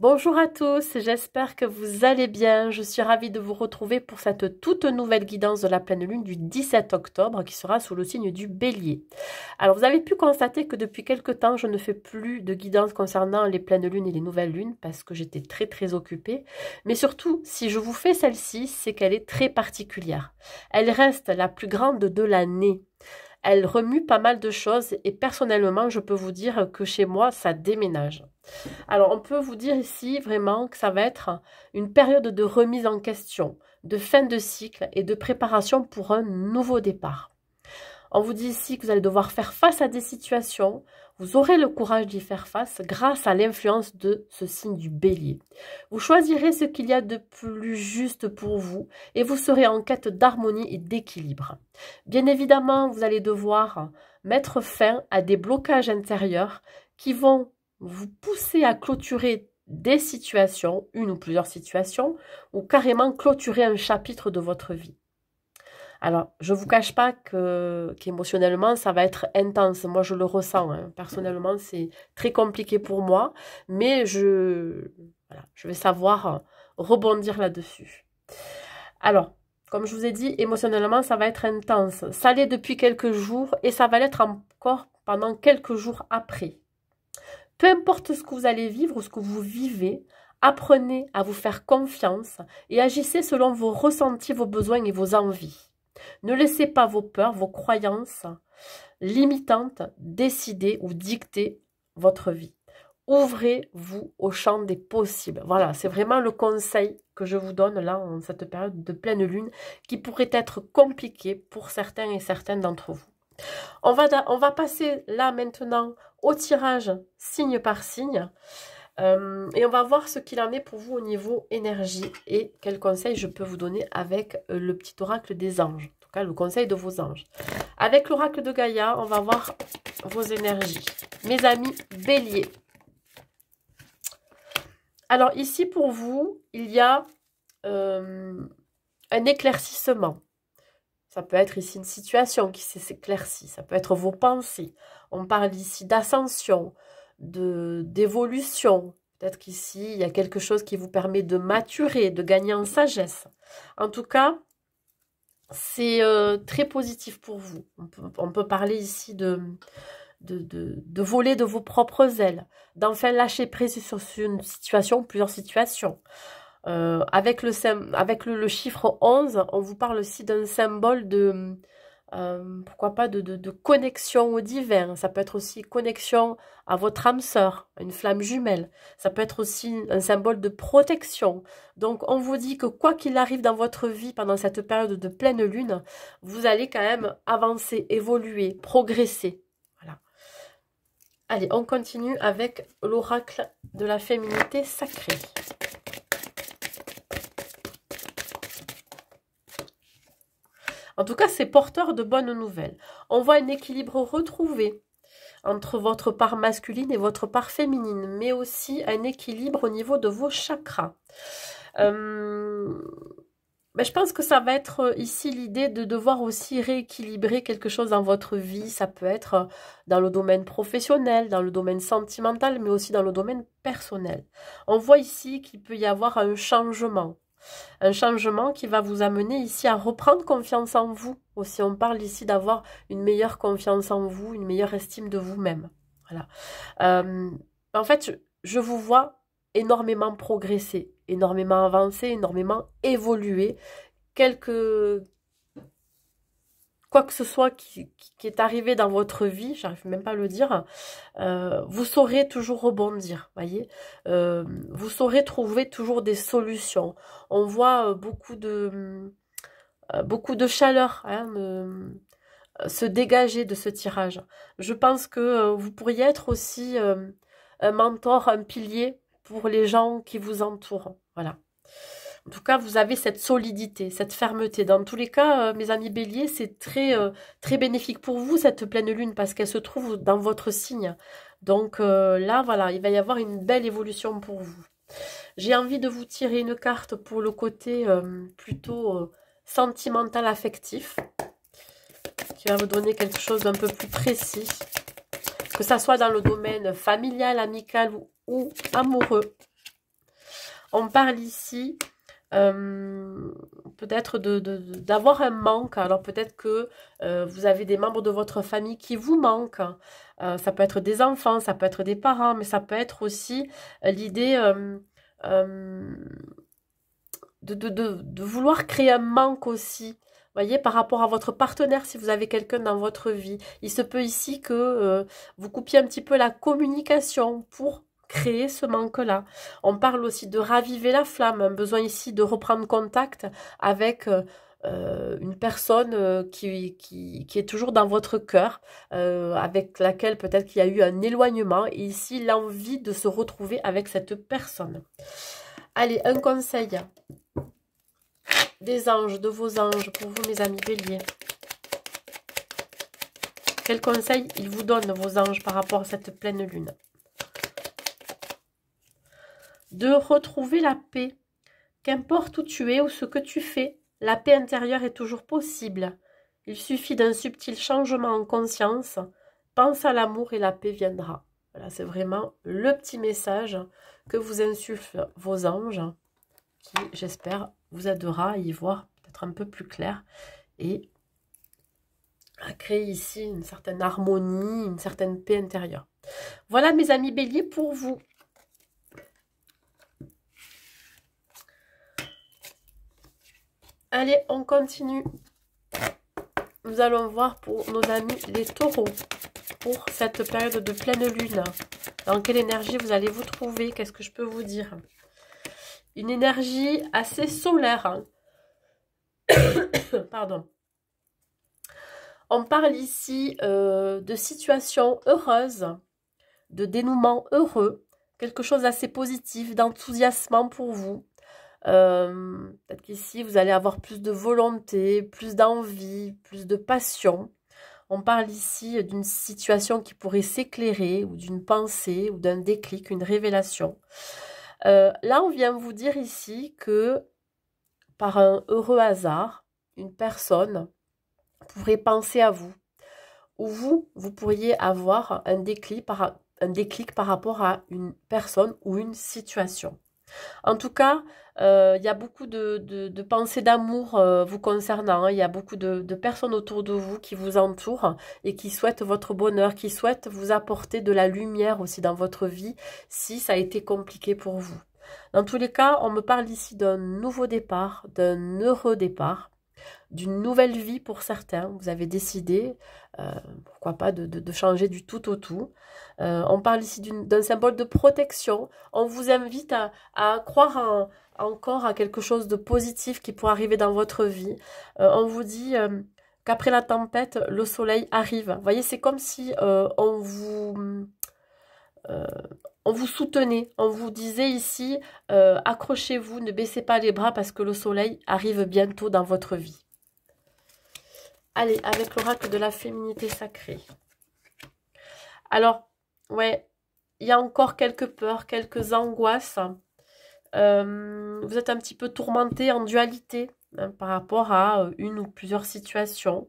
Bonjour à tous, j'espère que vous allez bien. Je suis ravie de vous retrouver pour cette toute nouvelle guidance de la pleine lune du 17 octobre qui sera sous le signe du Bélier. Alors vous avez pu constater que depuis quelque temps je ne fais plus de guidance concernant les pleines lunes et les nouvelles lunes parce que j'étais très occupée. Mais surtout, si je vous fais celle-ci, c'est qu'elle est très particulière. Elle reste la plus grande de l'année. Elle remue pas mal de choses et personnellement, je peux vous dire que chez moi, ça déménage. Alors, on peut vous dire ici vraiment que ça va être une période de remise en question, de fin de cycle et de préparation pour un nouveau départ. On vous dit ici que vous allez devoir faire face à des situations. Vous aurez le courage d'y faire face grâce à l'influence de ce signe du Bélier. Vous choisirez ce qu'il y a de plus juste pour vous et vous serez en quête d'harmonie et d'équilibre. Bien évidemment, vous allez devoir mettre fin à des blocages intérieurs qui vont vous pousser à clôturer des situations, une ou plusieurs situations, ou carrément clôturer un chapitre de votre vie. Alors, je ne vous cache pas qu'émotionnellement, ça va être intense. Moi, je le ressens, hein. Personnellement, c'est très compliqué pour moi, mais voilà, je vais savoir rebondir là-dessus. Alors, comme je vous ai dit, émotionnellement, ça va être intense. Ça l'est depuis quelques jours et ça va l'être encore pendant quelques jours après. Peu importe ce que vous allez vivre ou ce que vous vivez, apprenez à vous faire confiance et agissez selon vos ressentis, vos besoins et vos envies. Ne laissez pas vos peurs, vos croyances limitantes décider ou dicter votre vie. Ouvrez-vous au champ des possibles. Voilà, c'est vraiment le conseil que je vous donne là en cette période de pleine lune qui pourrait être compliquée pour certains et certaines d'entre vous. On va passer là maintenant au tirage signe par signe. Et on va voir ce qu'il en est pour vous au niveau énergie et quels conseils je peux vous donner avec le petit oracle des anges. En tout cas, le conseil de vos anges. Avec l'oracle de Gaïa, on va voir vos énergies. Mes amis béliers. Alors ici pour vous, il y a un éclaircissement. Ça peut être ici une situation qui s'éclaircit. Ça peut être vos pensées. On parle ici d'ascension, d'évolution. Peut-être qu'ici, il y a quelque chose qui vous permet de maturer, de gagner en sagesse. En tout cas, c'est très positif pour vous. On peut parler ici de voler de vos propres ailes, d'enfin lâcher prise sur une situation, plusieurs situations. Avec le chiffre 11, on vous parle aussi d'un symbole de, pourquoi pas, de connexion au divin. Ça peut être aussi connexion à votre âme sœur, à une flamme jumelle. Ça peut être aussi un symbole de protection. Donc, on vous dit que quoi qu'il arrive dans votre vie pendant cette période de pleine lune, vous allez quand même avancer, évoluer, progresser. Voilà. Allez, on continue avec l'oracle de la féminité sacrée. En tout cas, c'est porteur de bonnes nouvelles. On voit un équilibre retrouvé entre votre part masculine et votre part féminine, mais aussi un équilibre au niveau de vos chakras. Mais je pense que ça va être ici l'idée de devoir aussi rééquilibrer quelque chose dans votre vie. Ça peut être dans le domaine professionnel, dans le domaine sentimental, mais aussi dans le domaine personnel. On voit ici qu'il peut y avoir un changement. Un changement qui va vous amener ici à reprendre confiance en vous. Aussi, on parle ici d'avoir une meilleure confiance en vous, une meilleure estime de vous-même. Voilà. En fait, je vous vois énormément progresser, énormément avancer, énormément évoluer. Quoi que ce soit qui est arrivé dans votre vie, j'arrive même pas à le dire, vous saurez toujours rebondir, voyez. Vous saurez trouver toujours des solutions. On voit beaucoup de chaleur se dégager de ce tirage. Je pense que vous pourriez être aussi un mentor, un pilier pour les gens qui vous entourent. Voilà. En tout cas, vous avez cette solidité, cette fermeté. Dans tous les cas, mes amis béliers, c'est très bénéfique pour vous, cette pleine lune, parce qu'elle se trouve dans votre signe. Donc là, voilà, il va y avoir une belle évolution pour vous. J'ai envie de vous tirer une carte pour le côté plutôt sentimental, affectif, qui va vous donner quelque chose d'un peu plus précis, que ça soit dans le domaine familial, amical ou amoureux. On parle ici peut-être d'avoir un manque. Alors peut-être que vous avez des membres de votre famille qui vous manquent. Ça peut être des enfants, ça peut être des parents, mais ça peut être aussi l'idée de vouloir créer un manque aussi. Voyez, par rapport à votre partenaire, si vous avez quelqu'un dans votre vie, il se peut ici que vous coupiez un petit peu la communication pour créer ce manque-là. On parle aussi de raviver la flamme, un besoin ici de reprendre contact avec une personne qui est toujours dans votre cœur, avec laquelle peut-être qu'il y a eu un éloignement, et ici l'envie de se retrouver avec cette personne. Allez, un conseil des anges, de vos anges, pour vous mes amis béliers. Quel conseil ils vous donnent, vos anges, par rapport à cette pleine lune? De retrouver la paix. Qu'importe où tu es ou ce que tu fais, la paix intérieure est toujours possible. Il suffit d'un subtil changement en conscience. Pense à l'amour et la paix viendra. Voilà, c'est vraiment le petit message que vous insufflent vos anges, qui, j'espère, vous aidera à y voir peut-être un peu plus clair et à créer ici une certaine harmonie, une certaine paix intérieure. Voilà mes amis béliers pour vous. Allez, on continue. Nous allons voir pour nos amis les taureaux, pour cette période de pleine lune. Dans quelle énergie vous allez vous trouver? Qu'est-ce que je peux vous dire? Une énergie assez solaire. Hein. Pardon. On parle ici de situations heureuses, de dénouement heureux, quelque chose d'assez positif, d'enthousiasme pour vous. Peut-être qu'ici, vous allez avoir plus de volonté, plus d'envie, plus de passion. On parle ici d'une situation qui pourrait s'éclairer, ou d'une pensée, ou d'un déclic, une révélation. Là, on vient vous dire ici que, par un heureux hasard, une personne pourrait penser à vous, ou vous pourriez avoir un déclic par rapport à une personne ou une situation. En tout cas, il y a beaucoup de pensées d'amour vous concernant. Il y a beaucoup de personnes autour de vous qui vous entourent et qui souhaitent votre bonheur, qui souhaitent vous apporter de la lumière aussi dans votre vie si ça a été compliqué pour vous. Dans tous les cas, on me parle ici d'un nouveau départ, d'un heureux départ, d'une nouvelle vie pour certains. Vous avez décidé, pourquoi pas, de changer du tout au tout. On parle ici d'un symbole de protection. On vous invite à croire encore à quelque chose de positif qui pourrait arriver dans votre vie. On vous dit qu'après la tempête, le soleil arrive. Vous voyez, c'est comme si on vous soutenait, on vous disait ici, accrochez-vous, ne baissez pas les bras parce que le soleil arrive bientôt dans votre vie. Allez, avec l'oracle de la féminité sacrée. Alors, ouais, il y a encore quelques peurs, quelques angoisses. Vous êtes un petit peu tourmenté en dualité hein, par rapport à une ou plusieurs situations.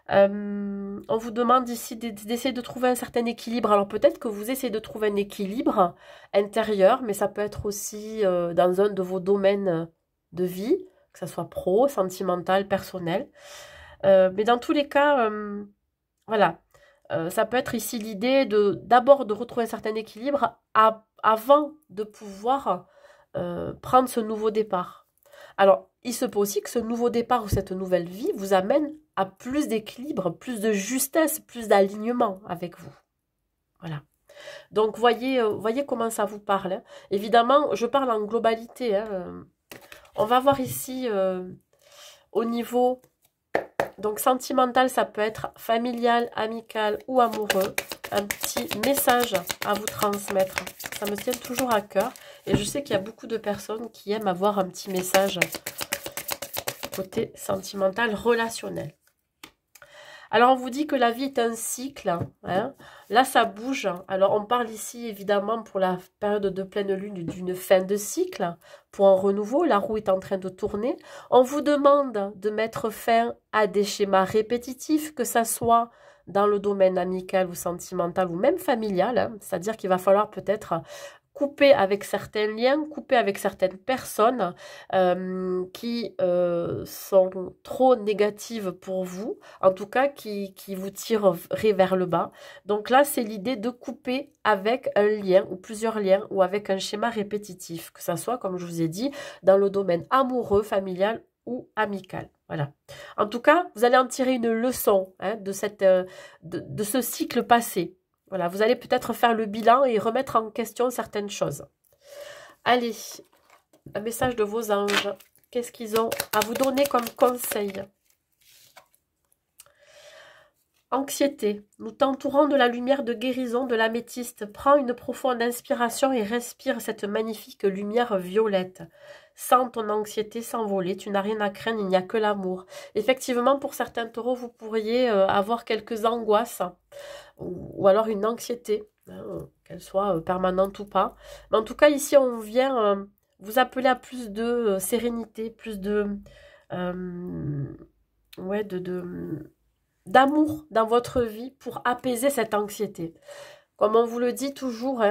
On vous demande ici d'essayer de trouver un certain équilibre. Alors peut-être que vous essayez de trouver un équilibre intérieur, mais ça peut être aussi dans un de vos domaines de vie, que ce soit pro, sentimental, personnel. Mais dans tous les cas, voilà, ça peut être ici l'idée d'abord de retrouver un certain équilibre avant de pouvoir prendre ce nouveau départ. Alors, il se peut aussi que ce nouveau départ ou cette nouvelle vie vous amène à plus d'équilibre, plus de justesse, plus d'alignement avec vous. Voilà. Donc, voyez comment ça vous parle. Hein. Évidemment, je parle en globalité. Hein. On va voir ici au niveau donc sentimental, ça peut être familial, amical ou amoureux. Un petit message à vous transmettre. Ça me tient toujours à cœur. Et je sais qu'il y a beaucoup de personnes qui aiment avoir un petit message côté sentimental, relationnel. Alors, on vous dit que la vie est un cycle. Hein. Là, ça bouge. Alors, on parle ici, évidemment, pour la période de pleine lune, d'une fin de cycle. Pour un renouveau, la roue est en train de tourner. On vous demande de mettre fin à des schémas répétitifs, que ça soit dans le domaine amical ou sentimental ou même familial. Hein. C'est-à-dire qu'il va falloir peut-être couper avec certains liens, couper avec certaines personnes qui sont trop négatives pour vous, en tout cas qui vous tireraient vers le bas. Donc là, c'est l'idée de couper avec un lien ou plusieurs liens ou avec un schéma répétitif, que ça soit, comme je vous ai dit, dans le domaine amoureux, familial ou amical. Voilà. En tout cas, vous allez en tirer une leçon de ce cycle passé. Voilà, vous allez peut-être faire le bilan et remettre en question certaines choses. Allez, un message de vos anges. Qu'est-ce qu'ils ont à vous donner comme conseil? Anxiété. Nous t'entourons de la lumière de guérison de l'améthyste. Prends une profonde inspiration et respire cette magnifique lumière violette. Sens ton anxiété s'envoler. Tu n'as rien à craindre, il n'y a que l'amour. Effectivement, pour certains taureaux, vous pourriez avoir quelques angoisses ou alors une anxiété, qu'elle soit permanente ou pas. Mais en tout cas, ici, on vient vous appeler à plus de sérénité, plus d'amour dans votre vie pour apaiser cette anxiété. Comme on vous le dit toujours,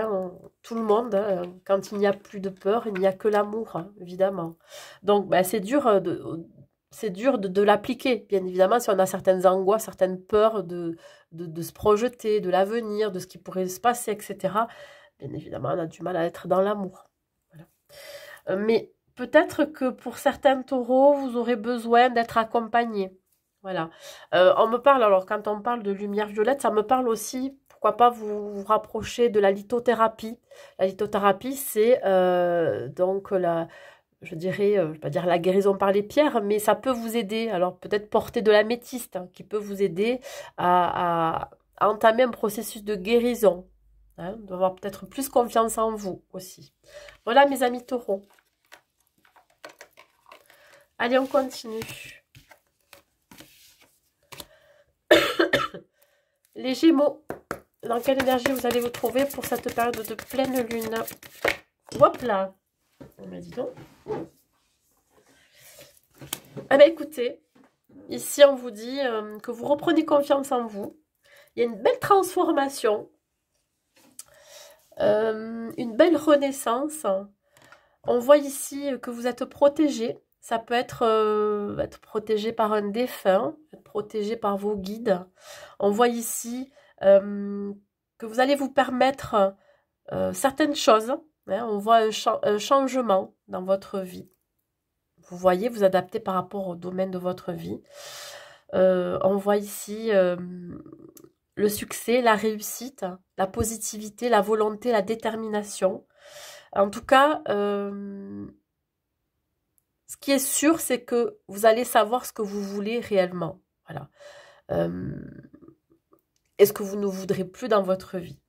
tout le monde, quand il n'y a plus de peur, il n'y a que l'amour, évidemment. Donc, c'est dur de l'appliquer, bien évidemment, si on a certaines angoisses, certaines peurs de se projeter, de l'avenir, de ce qui pourrait se passer, etc. Bien évidemment, on a du mal à être dans l'amour. Voilà. Mais peut-être que pour certains taureaux, vous aurez besoin d'être accompagnés. Voilà. On me parle, alors quand on parle de lumière violette, ça me parle aussi, pourquoi pas vous rapprocher de la lithothérapie. La lithothérapie, c'est donc je dirais, je vais pas dire la guérison par les pierres, mais ça peut vous aider. Alors peut-être porter de l'améthyste qui peut vous aider à entamer un processus de guérison. D'avoir peut-être plus confiance en vous aussi. Voilà mes amis taureaux. Allez, on continue. Les Gémeaux, dans quelle énergie vous allez vous trouver pour cette période de pleine lune? Hop là. Mais dis donc. Eh bien, écoutez, ici, on vous dit que vous reprenez confiance en vous. Il y a une belle transformation, une belle renaissance. On voit ici que vous êtes protégé. Ça peut être protégé par un défunt, être protégé par vos guides. On voit ici que vous allez vous permettre certaines choses. On voit un changement dans votre vie. Vous voyez, vous adaptez par rapport au domaine de votre vie. On voit ici le succès, la réussite, la positivité, la volonté, la détermination. En tout cas, ce qui est sûr, c'est que vous allez savoir ce que vous voulez réellement. Voilà. Est-ce que vous ne voudrez plus dans votre vie?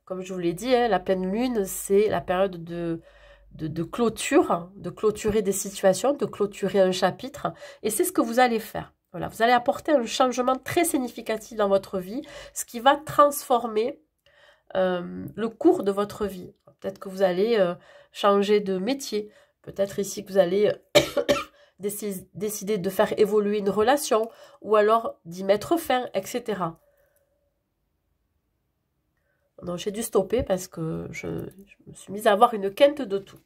Comme je vous l'ai dit, la pleine lune, c'est la période de clôture, de clôturer des situations, de clôturer un chapitre. Et c'est ce que vous allez faire. Voilà, vous allez apporter un changement très significatif dans votre vie, ce qui va transformer le cours de votre vie. Peut-être que vous allez changer de métier. Peut-être ici que vous allez décider de faire évoluer une relation ou alors d'y mettre fin, etc. Donc j'ai dû stopper parce que je me suis mise à avoir une quinte de tout.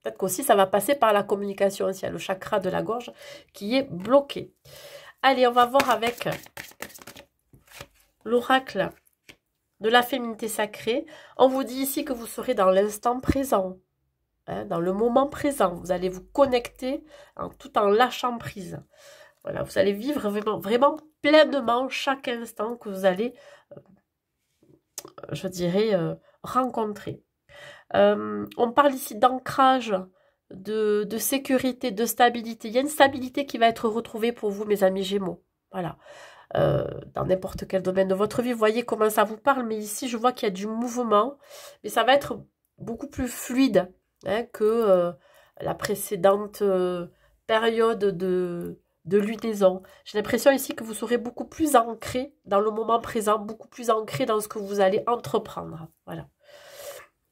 Peut-être qu'aussi ça va passer par la communication aussi, il y a le chakra de la gorge qui est bloqué. Allez, on va voir avec l'oracle de la féminité sacrée. On vous dit ici que vous serez dans l'instant présent, dans le moment présent. Vous allez vous connecter tout en lâchant prise. Voilà, vous allez vivre vraiment pleinement chaque instant que vous allez, je dirais, rencontrer. On parle ici d'ancrage, de sécurité, de stabilité. Il y a une stabilité qui va être retrouvée pour vous, mes amis Gémeaux. Voilà. Dans n'importe quel domaine de votre vie, vous voyez comment ça vous parle, mais ici, je vois qu'il y a du mouvement, mais ça va être beaucoup plus fluide que la précédente période de lunaison. J'ai l'impression ici que vous serez beaucoup plus ancré dans le moment présent, beaucoup plus ancré dans ce que vous allez entreprendre. Voilà.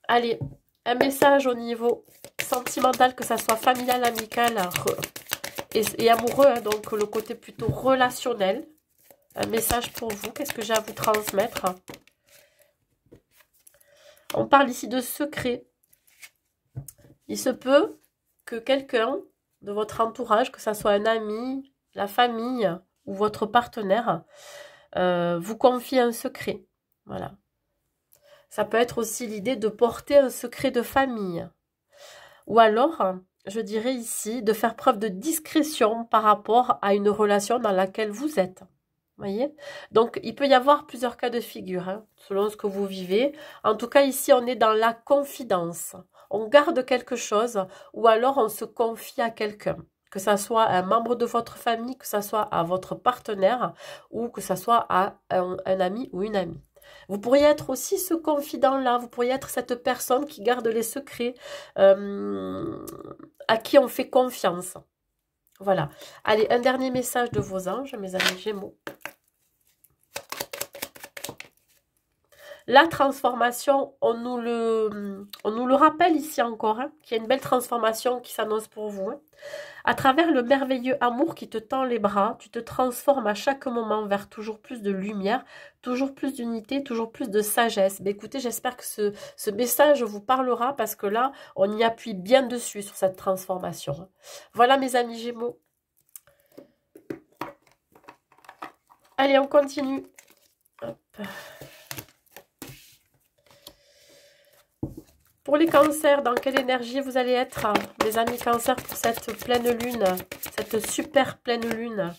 Allez, un message au niveau sentimental, que ça soit familial, amical et amoureux, donc le côté plutôt relationnel. Un message pour vous, qu'est-ce que j'ai à vous transmettre? On parle ici de secret. Il se peut que quelqu'un de votre entourage, que ce soit un ami, la famille ou votre partenaire, vous confie un secret. Voilà. Ça peut être aussi l'idée de porter un secret de famille. Ou alors, je dirais ici, de faire preuve de discrétion par rapport à une relation dans laquelle vous êtes. Voyez? Donc, il peut y avoir plusieurs cas de figure, hein, selon ce que vous vivez. En tout cas, ici, on est dans la confidence. On garde quelque chose ou alors on se confie à quelqu'un. Que ça soit un membre de votre famille, que ça soit à votre partenaire ou que ça soit à un ami ou une amie. Vous pourriez être aussi ce confident-là, vous pourriez être cette personne qui garde les secrets, à qui on fait confiance. Voilà. Allez, un dernier message de vos anges, mes amis Gémeaux. La transformation, on nous le rappelle ici encore, hein, qu'il y a une belle transformation qui s'annonce pour vous. Hein. À travers le merveilleux amour qui te tend les bras, tu te transformes à chaque moment vers toujours plus de lumière, toujours plus d'unité, toujours plus de sagesse. Ben écoutez, j'espère que ce message vous parlera parce que là, on y appuie bien dessus sur cette transformation. Voilà mes amis Gémeaux. Allez, on continue. Hop. Pour les cancers, dans quelle énergie vous allez être, mes amis cancers, pour cette pleine lune, cette super pleine lune?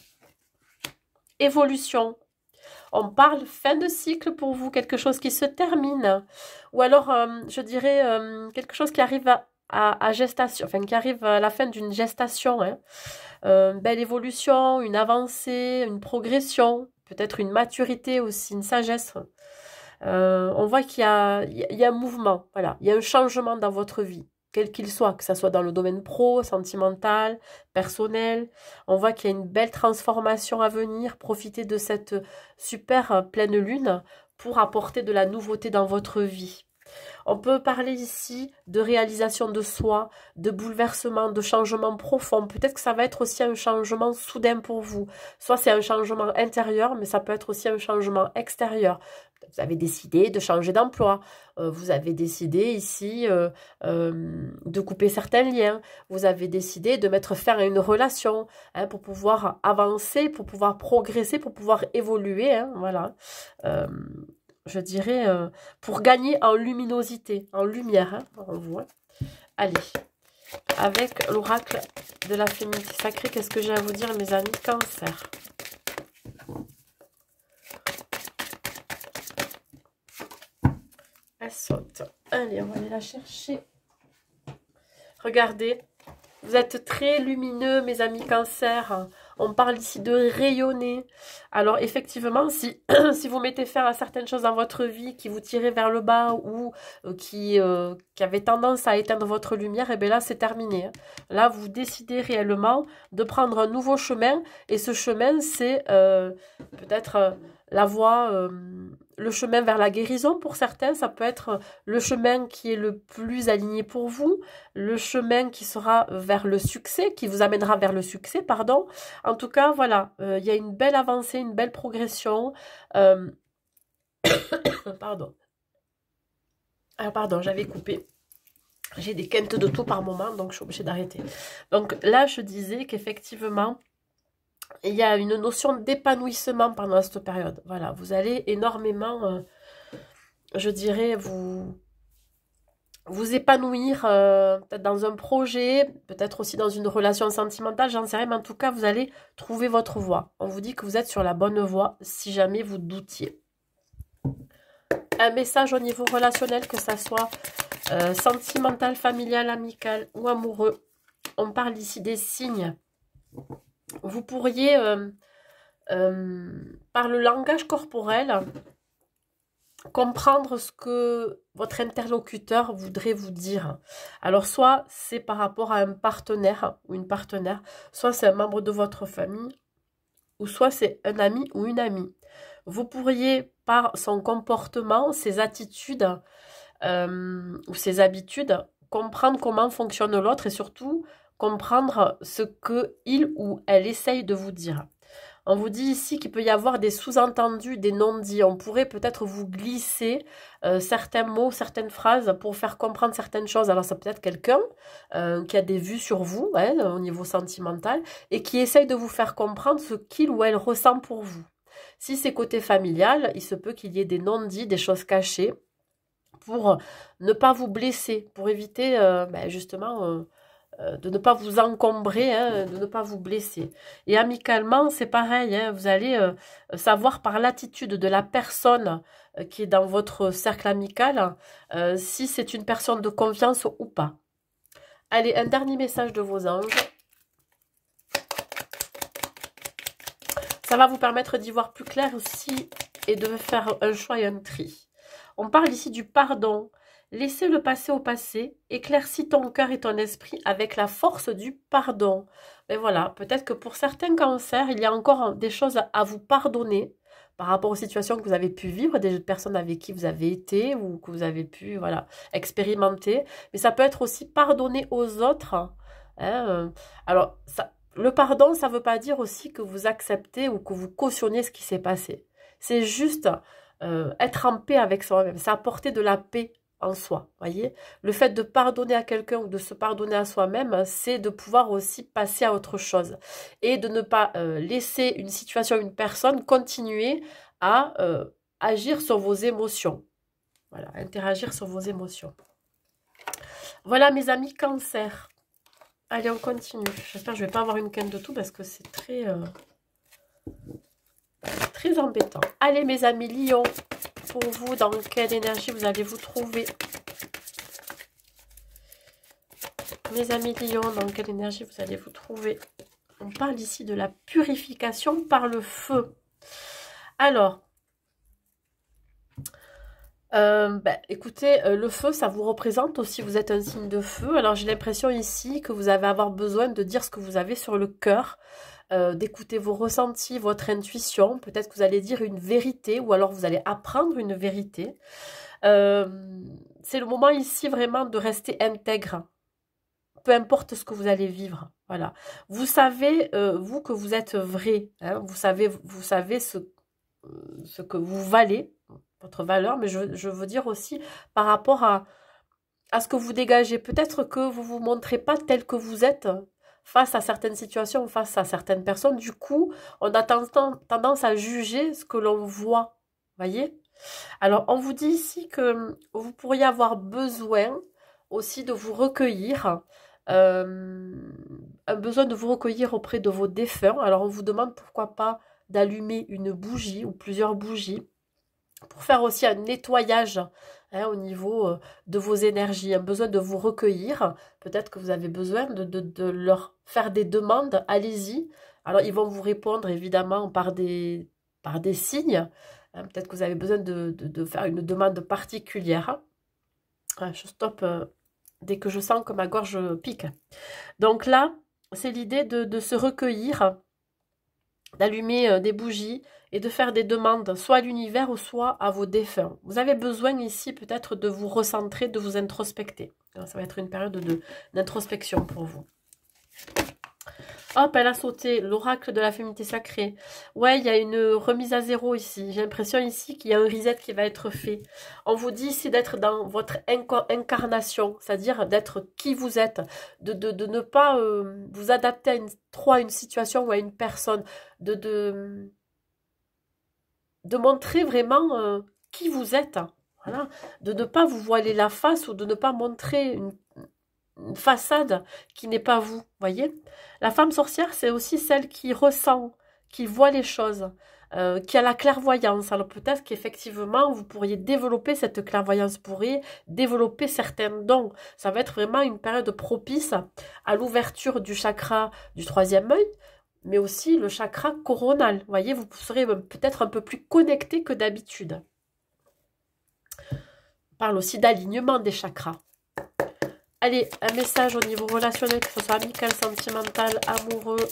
Évolution. On parle fin de cycle pour vous, quelque chose qui se termine. Ou alors, je dirais, quelque chose qui arrive à gestation, enfin qui arrive à la fin d'une gestation. Hein. Belle évolution, une avancée, une progression, peut-être une maturité aussi, une sagesse. On voit qu'il y a un mouvement, voilà, il y a un changement dans votre vie, quel qu'il soit, que ce soit dans le domaine pro, sentimental, personnel. On voit qu'il y a une belle transformation à venir. Profitez de cette super pleine lune pour apporter de la nouveauté dans votre vie. On peut parler ici de réalisation de soi, de bouleversement, de changement profond. Peut-être que ça va être aussi un changement soudain pour vous. Soit c'est un changement intérieur, mais ça peut être aussi un changement extérieur. Vous avez décidé de changer d'emploi. Vous avez décidé ici de couper certains liens. Vous avez décidé de mettre fin à une relation hein, pour pouvoir avancer, pour pouvoir progresser, pour pouvoir évoluer. Hein, voilà. Je dirais, pour gagner en luminosité, en lumière, hein, on voit. Allez, avec l'oracle de la féminité sacrée, qu'est-ce que j'ai à vous dire, mes amis Cancer? Elle saute. Allez, on va aller la chercher. Regardez, vous êtes très lumineux, mes amis Cancer. On parle ici de rayonner. Alors, effectivement, si vous mettez fin à certaines choses dans votre vie qui vous tiraient vers le bas ou qui avaient tendance à éteindre votre lumière, et bien là, c'est terminé. Hein. Là, vous décidez réellement de prendre un nouveau chemin. Et ce chemin, c'est peut-être la voie... le chemin vers la guérison pour certains, ça peut être le chemin qui est le plus aligné pour vous, le chemin qui sera vers le succès, qui vous amènera vers le succès, pardon. En tout cas, voilà, il y a une belle avancée, une belle progression. Pardon. Ah, pardon, j'avais coupé. J'ai des quintes de tout par moment, donc je suis obligée d'arrêter. Donc là, je disais qu'effectivement, il y a une notion d'épanouissement pendant cette période. Voilà, vous allez énormément, je dirais, vous épanouir peut-être dans un projet, peut-être aussi dans une relation sentimentale, j'en sais rien, mais en tout cas, vous allez trouver votre voie. On vous dit que vous êtes sur la bonne voie si jamais vous doutiez. Un message au niveau relationnel, que ça soit sentimental, familial, amical ou amoureux. On parle ici des signes. Vous pourriez, par le langage corporel, comprendre ce que votre interlocuteur voudrait vous dire. Alors, soit c'est par rapport à un partenaire ou une partenaire, soit c'est un membre de votre famille, ou soit c'est un ami ou une amie. Vous pourriez, par son comportement, ses attitudes ou ses habitudes, comprendre comment fonctionne l'autre et surtout comprendre ce qu'il ou elle essaye de vous dire. On vous dit ici qu'il peut y avoir des sous-entendus, des non-dits. On pourrait peut-être vous glisser certains mots, certaines phrases pour faire comprendre certaines choses. Alors, c'est peut-être quelqu'un qui a des vues sur vous, hein, au niveau sentimental, et qui essaye de vous faire comprendre ce qu'il ou elle ressent pour vous. Si c'est côté familial, il se peut qu'il y ait des non-dits, des choses cachées, pour ne pas vous blesser, pour éviter justement de ne pas vous encombrer, hein, de ne pas vous blesser. Et amicalement, c'est pareil, hein, vous allez savoir par l'attitude de la personne qui est dans votre cercle amical si c'est une personne de confiance ou pas. Allez, un dernier message de vos anges. Ça va vous permettre d'y voir plus clair aussi et de faire un choix et un tri. On parle ici du pardon. Laissez le passé au passé, éclaircis ton cœur et ton esprit avec la force du pardon. Mais voilà, peut-être que pour certains cancers, il y a encore des choses à vous pardonner par rapport aux situations que vous avez pu vivre, des personnes avec qui vous avez été ou que vous avez pu expérimenter. Mais ça peut être aussi pardonner aux autres. Hein. Alors, le pardon, ça ne veut pas dire aussi que vous acceptez ou que vous cautionnez ce qui s'est passé. C'est juste être en paix avec soi-même. C'est apporter de la paix en soi, voyez. Le fait de pardonner à quelqu'un ou de se pardonner à soi-même, c'est de pouvoir aussi passer à autre chose et de ne pas laisser une situation, une personne continuer à agir sur vos émotions. Voilà, interagir sur vos émotions. Voilà mes amis cancer. Allez, on continue. J'espère que je ne vais pas avoir une quinte de tout parce que c'est très embêtant. Allez mes amis lions. Pour vous, dans quelle énergie vous allez vous trouver? Mes amis lions, dans quelle énergie vous allez vous trouver? On parle ici de la purification par le feu. Alors, écoutez, le feu, ça vous représente aussi, vous êtes un signe de feu. Alors, j'ai l'impression ici que vous allez avoir besoin de dire ce que vous avez sur le cœur, d'écouter vos ressentis, votre intuition. Peut-être que vous allez dire une vérité ou alors vous allez apprendre une vérité. C'est le moment ici vraiment de rester intègre. Peu importe ce que vous allez vivre. Voilà. Vous savez, vous, que vous êtes vrai. Hein, vous savez ce que vous valez, votre valeur. Mais je veux dire aussi par rapport à ce que vous dégagez. Peut-être que vous ne vous montrez pas tel que vous êtes face à certaines situations, face à certaines personnes. Du coup, on a tendance à juger ce que l'on voit. Voyez? Alors, on vous dit ici que vous pourriez avoir besoin aussi de vous recueillir, un besoin de vous recueillir auprès de vos défunts. Alors, on vous demande pourquoi pas d'allumer une bougie ou plusieurs bougies pour faire aussi un nettoyage au niveau de vos énergies, un besoin de vous recueillir. Peut-être que vous avez besoin de leur faire des demandes, allez-y. Alors, ils vont vous répondre évidemment par des signes. Hein, peut-être que vous avez besoin de faire une demande particulière. Je stoppe dès que je sens que ma gorge pique. Donc là, c'est l'idée de se recueillir, d'allumer des bougies et de faire des demandes, soit à l'univers ou soit à vos défunts. Vous avez besoin ici peut-être de vous recentrer, de vous introspecter. Alors, ça va être une période d'introspection pour vous. Hop, elle a sauté, l'oracle de la féminité sacrée. Ouais, il y a une remise à zéro ici. J'ai l'impression ici qu'il y a un reset qui va être fait. On vous dit ici d'être dans votre incarnation, c'est-à-dire d'être qui vous êtes, de ne pas vous adapter trop à une situation ou à une personne, de montrer vraiment qui vous êtes. Voilà. De ne pas vous voiler la face ou de ne pas montrer une façade qui n'est pas vous, voyez. La femme sorcière, c'est aussi celle qui ressent, qui voit les choses, qui a la clairvoyance. Alors peut-être qu'effectivement, vous pourriez développer cette clairvoyance, vous pourriez développer certains dons. Ça va être vraiment une période propice à l'ouverture du chakra du troisième œil, mais aussi le chakra coronal. Vous voyez, vous serez peut-être un peu plus connecté que d'habitude. On parle aussi d'alignement des chakras. Allez, un message au niveau relationnel, que ce soit amical, sentimental, amoureux.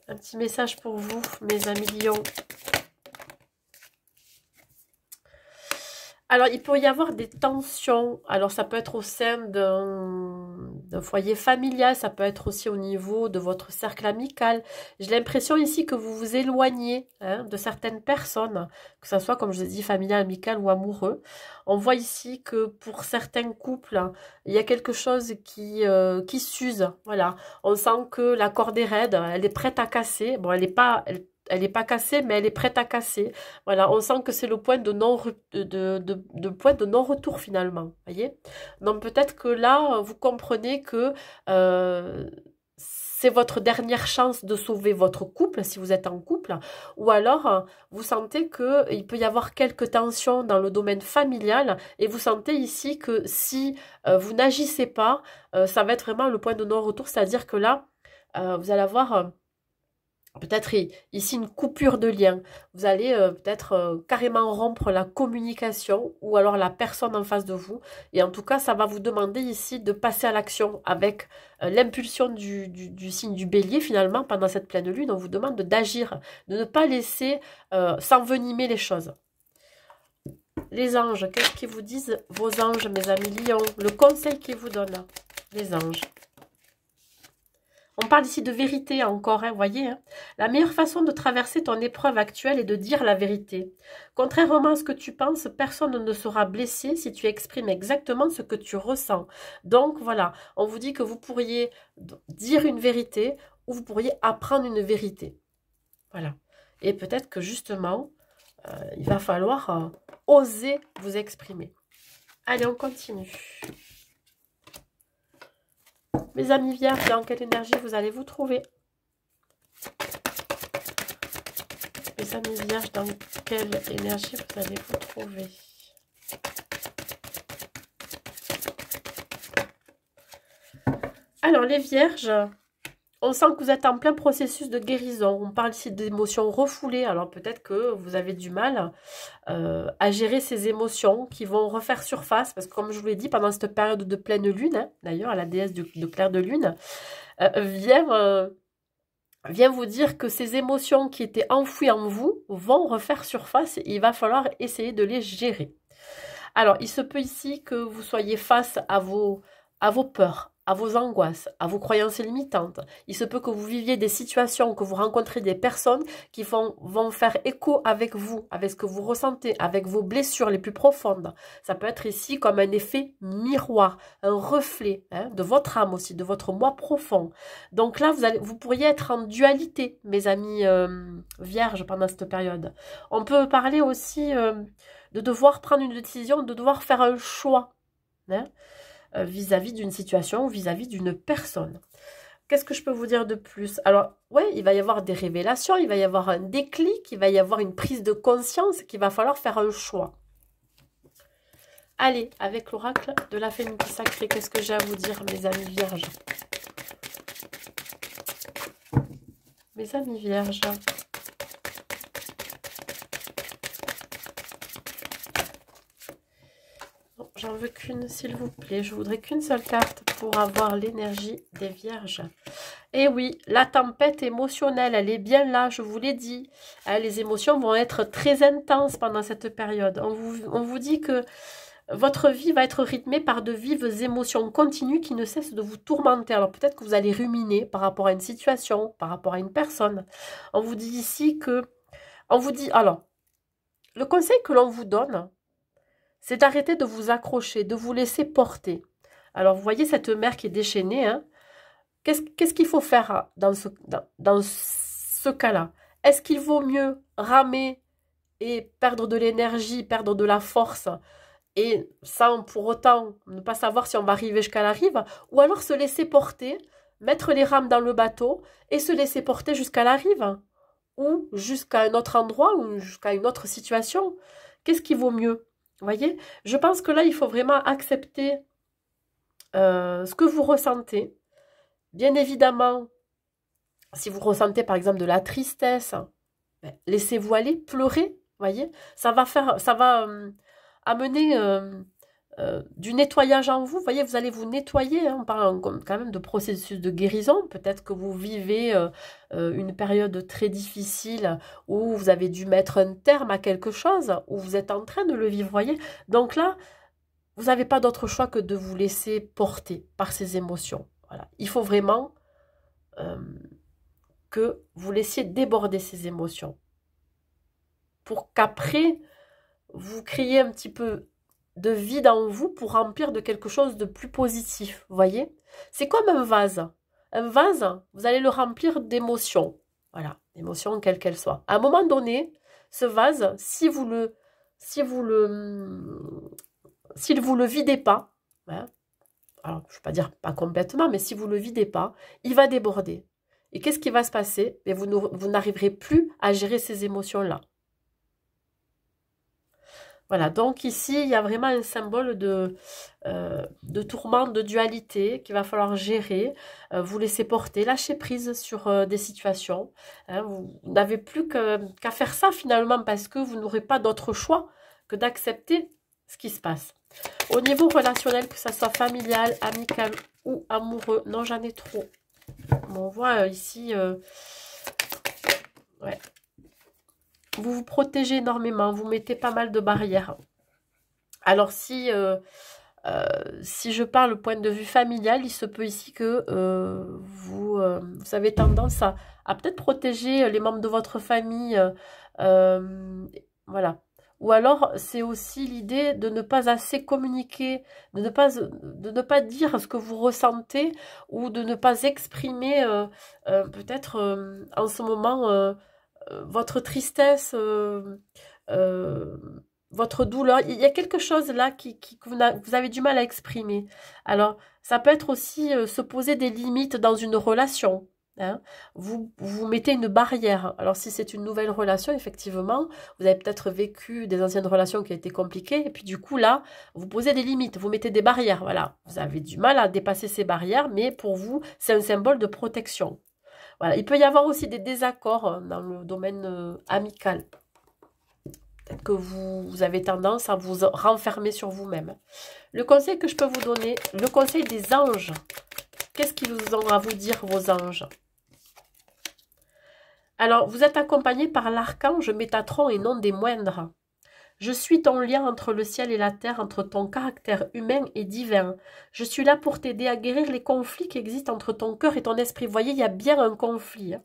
Un petit message pour vous, mes amis lions. Alors, il peut y avoir des tensions. Alors, ça peut être au sein d'un foyer familial, ça peut être aussi au niveau de votre cercle amical. J'ai l'impression ici que vous vous éloignez hein, de certaines personnes, que ce soit, comme je vous ai dit, familial, amical ou amoureux. On voit ici que pour certains couples, hein, il y a quelque chose qui s'use. Voilà. On sent que la corde est raide, elle est prête à casser. Bon, elle est pas cassée, mais elle est prête à casser. Voilà, on sent que c'est le point de point de non-retour finalement. Voyez? Donc peut-être que là, vous comprenez que c'est votre dernière chance de sauver votre couple, si vous êtes en couple, ou alors vous sentez qu'il peut y avoir quelques tensions dans le domaine familial, et vous sentez ici que si vous n'agissez pas, ça va être vraiment le point de non-retour, c'est-à-dire que là, vous allez avoir peut-être ici une coupure de lien. Vous allez peut-être carrément rompre la communication ou alors la personne en face de vous. Et en tout cas, ça va vous demander ici de passer à l'action avec l'impulsion du signe du bélier finalement pendant cette pleine lune. On vous demande d'agir, de ne pas laisser s'envenimer les choses. Les anges, qu'est-ce qu'ils vous disent vos anges, mes amis lions? Le conseil qu'ils vous donnent, les anges. On parle ici de vérité encore, hein, voyez. Hein. La meilleure façon de traverser ton épreuve actuelle est de dire la vérité. Contrairement à ce que tu penses, personne ne sera blessé si tu exprimes exactement ce que tu ressens. Donc voilà, on vous dit que vous pourriez dire une vérité ou vous pourriez apprendre une vérité. Voilà. Et peut-être que justement, il va falloir oser vous exprimer. Allez, on continue. Mes amis vierges, dans quelle énergie vous allez vous trouver? Mes amis vierges, dans quelle énergie vous allez vous trouver? Alors, les vierges, on sent que vous êtes en plein processus de guérison. On parle ici d'émotions refoulées. Alors, peut-être que vous avez du mal à gérer ces émotions qui vont refaire surface. Parce que, comme je vous l'ai dit, pendant cette période de pleine lune, hein, d'ailleurs, la déesse de clair de lune, vient vous dire que ces émotions qui étaient enfouies en vous vont refaire surface et il va falloir essayer de les gérer. Alors, il se peut ici que vous soyez face à vos peurs, à vos angoisses, à vos croyances limitantes. Il se peut que vous viviez des situations, que vous rencontrez des personnes qui vont faire écho avec vous, avec ce que vous ressentez, avec vos blessures les plus profondes. Ça peut être ici comme un effet miroir, un reflet hein, de votre âme aussi, de votre moi profond. Donc là, vous pourriez être en dualité, mes amis vierges, pendant cette période. On peut parler aussi de devoir prendre une décision, de devoir faire un choix. Hein, vis-à-vis d'une situation, vis-à-vis d'une personne. Qu'est-ce que je peux vous dire de plus? Alors, ouais, il va y avoir des révélations, il va y avoir un déclic, il va y avoir une prise de conscience qu'il va falloir faire un choix. Allez, avec l'oracle de la Phénix sacrée, qu'est-ce que j'ai à vous dire, mes amis vierges? Mes amis vierges. J'en veux qu'une, s'il vous plaît. Je voudrais qu'une seule carte pour avoir l'énergie des vierges. Et oui, la tempête émotionnelle, elle est bien là, je vous l'ai dit. Les émotions vont être très intenses pendant cette période. On vous dit que votre vie va être rythmée par de vives émotions continues qui ne cessent de vous tourmenter. Alors peut-être que vous allez ruminer par rapport à une situation, par rapport à une personne. On vous dit ici que... On vous dit... Alors, le conseil que l'on vous donne... c'est d'arrêter de vous accrocher, de vous laisser porter. Alors, vous voyez cette mer qui est déchaînée. Hein? Qu'est-ce qu'il faut faire dans ce cas-là? Est-ce qu'il vaut mieux ramer et perdre de l'énergie, perdre de la force, et sans pour autant ne pas savoir si on va arriver jusqu'à la rive, ou alors se laisser porter, mettre les rames dans le bateau et se laisser porter jusqu'à la rive, ou jusqu'à un autre endroit, ou jusqu'à une autre situation? Qu'est-ce qui vaut mieux? Vous voyez, je pense que là, il faut vraiment accepter ce que vous ressentez. Bien évidemment, si vous ressentez par exemple de la tristesse, ben, laissez-vous aller, pleurer, voyez. Ça va amener du nettoyage en vous. Vous voyez, vous allez vous nettoyer. Hein, on parle quand même de processus de guérison. Peut-être que vous vivez une période très difficile où vous avez dû mettre un terme à quelque chose, où vous êtes en train de le vivre, voyez. Donc là, vous n'avez pas d'autre choix que de vous laisser porter par ces émotions. Voilà. Il faut vraiment que vous laissiez déborder ces émotions pour qu'après, vous créiez un petit peu de vide en vous pour remplir de quelque chose de plus positif, vous voyez? C'est comme un vase. Un vase, vous allez le remplir d'émotions. Voilà, d'émotions quelles qu'elles soient. À un moment donné, ce vase, si vous le videz pas, hein, alors je ne vais pas dire pas complètement, mais si vous le videz pas, il va déborder. Et qu'est-ce qui va se passer? Et vous n'arriverez plus à gérer ces émotions-là. Voilà, donc ici, il y a vraiment un symbole de tourment, de dualité qu'il va falloir gérer, vous laisser porter, lâcher prise sur des situations. Hein, vous n'avez plus qu'à faire ça finalement parce que vous n'aurez pas d'autre choix que d'accepter ce qui se passe. Au niveau relationnel, que ça soit familial, amical ou amoureux, non, j'en ai trop. On voit ici, ouais. Vous vous protégez énormément, vous mettez pas mal de barrières. Alors si je parle au point de vue familial, il se peut ici que vous avez tendance à peut-être protéger les membres de votre famille. Voilà. Ou alors, c'est aussi l'idée de ne pas assez communiquer, de ne pas dire ce que vous ressentez ou de ne pas exprimer peut-être en ce moment votre tristesse, votre douleur. Il y a quelque chose là que vous avez du mal à exprimer. Alors, ça peut être aussi se poser des limites dans une relation. Hein. Vous mettez une barrière. Alors, si c'est une nouvelle relation, effectivement, vous avez peut-être vécu des anciennes relations qui ont été compliquées. Et puis, du coup, là, vous posez des limites. Vous mettez des barrières. Voilà. Vous avez du mal à dépasser ces barrières, mais pour vous, c'est un symbole de protection. Voilà. Il peut y avoir aussi des désaccords dans le domaine amical. Peut-être que vous avez tendance à vous renfermer sur vous-même. Le conseil que je peux vous donner, le conseil des anges. Qu'est-ce qu'ils vous ont à vous dire, vos anges? Alors, vous êtes accompagné par l'archange Métatron et non des moindres. Je suis ton lien entre le ciel et la terre, entre ton caractère humain et divin. Je suis là pour t'aider à guérir les conflits qui existent entre ton cœur et ton esprit. Vous voyez, il y a bien un conflit. Hein.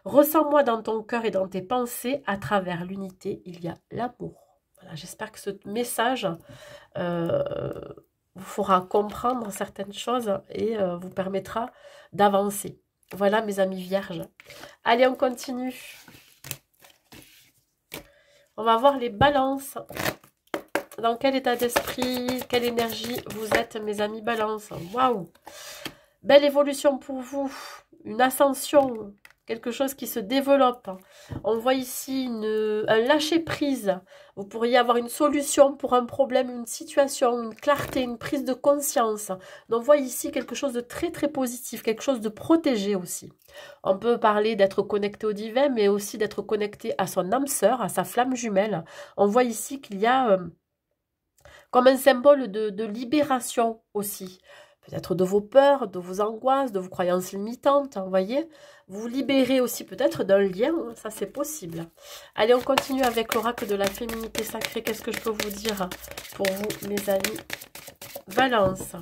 Ressens-moi dans ton cœur et dans tes pensées. À travers l'unité, il y a l'amour. Voilà, j'espère que ce message vous fera comprendre certaines choses et vous permettra d'avancer. Voilà, mes amis vierges. Allez, on continue. On va voir les balances. Dans quel état d'esprit, quelle énergie vous êtes, mes amis balances. Waouh! Belle évolution pour vous. Une ascension. Quelque chose qui se développe. On voit ici un lâcher-prise. Vous pourriez avoir une solution pour un problème, une situation, une clarté, une prise de conscience. Donc, on voit ici quelque chose de très, très positif. Quelque chose de protégé aussi. On peut parler d'être connecté au divin, mais aussi d'être connecté à son âme sœur, à sa flamme jumelle. On voit ici qu'il y a comme un symbole de libération aussi. Peut-être de vos peurs, de vos angoisses, de vos croyances limitantes, vous voyez. Vous libérez aussi peut-être d'un lien, ça c'est possible. Allez, on continue avec l'oracle de la féminité sacrée. Qu'est-ce que je peux vous dire pour vous, mes amis Valence.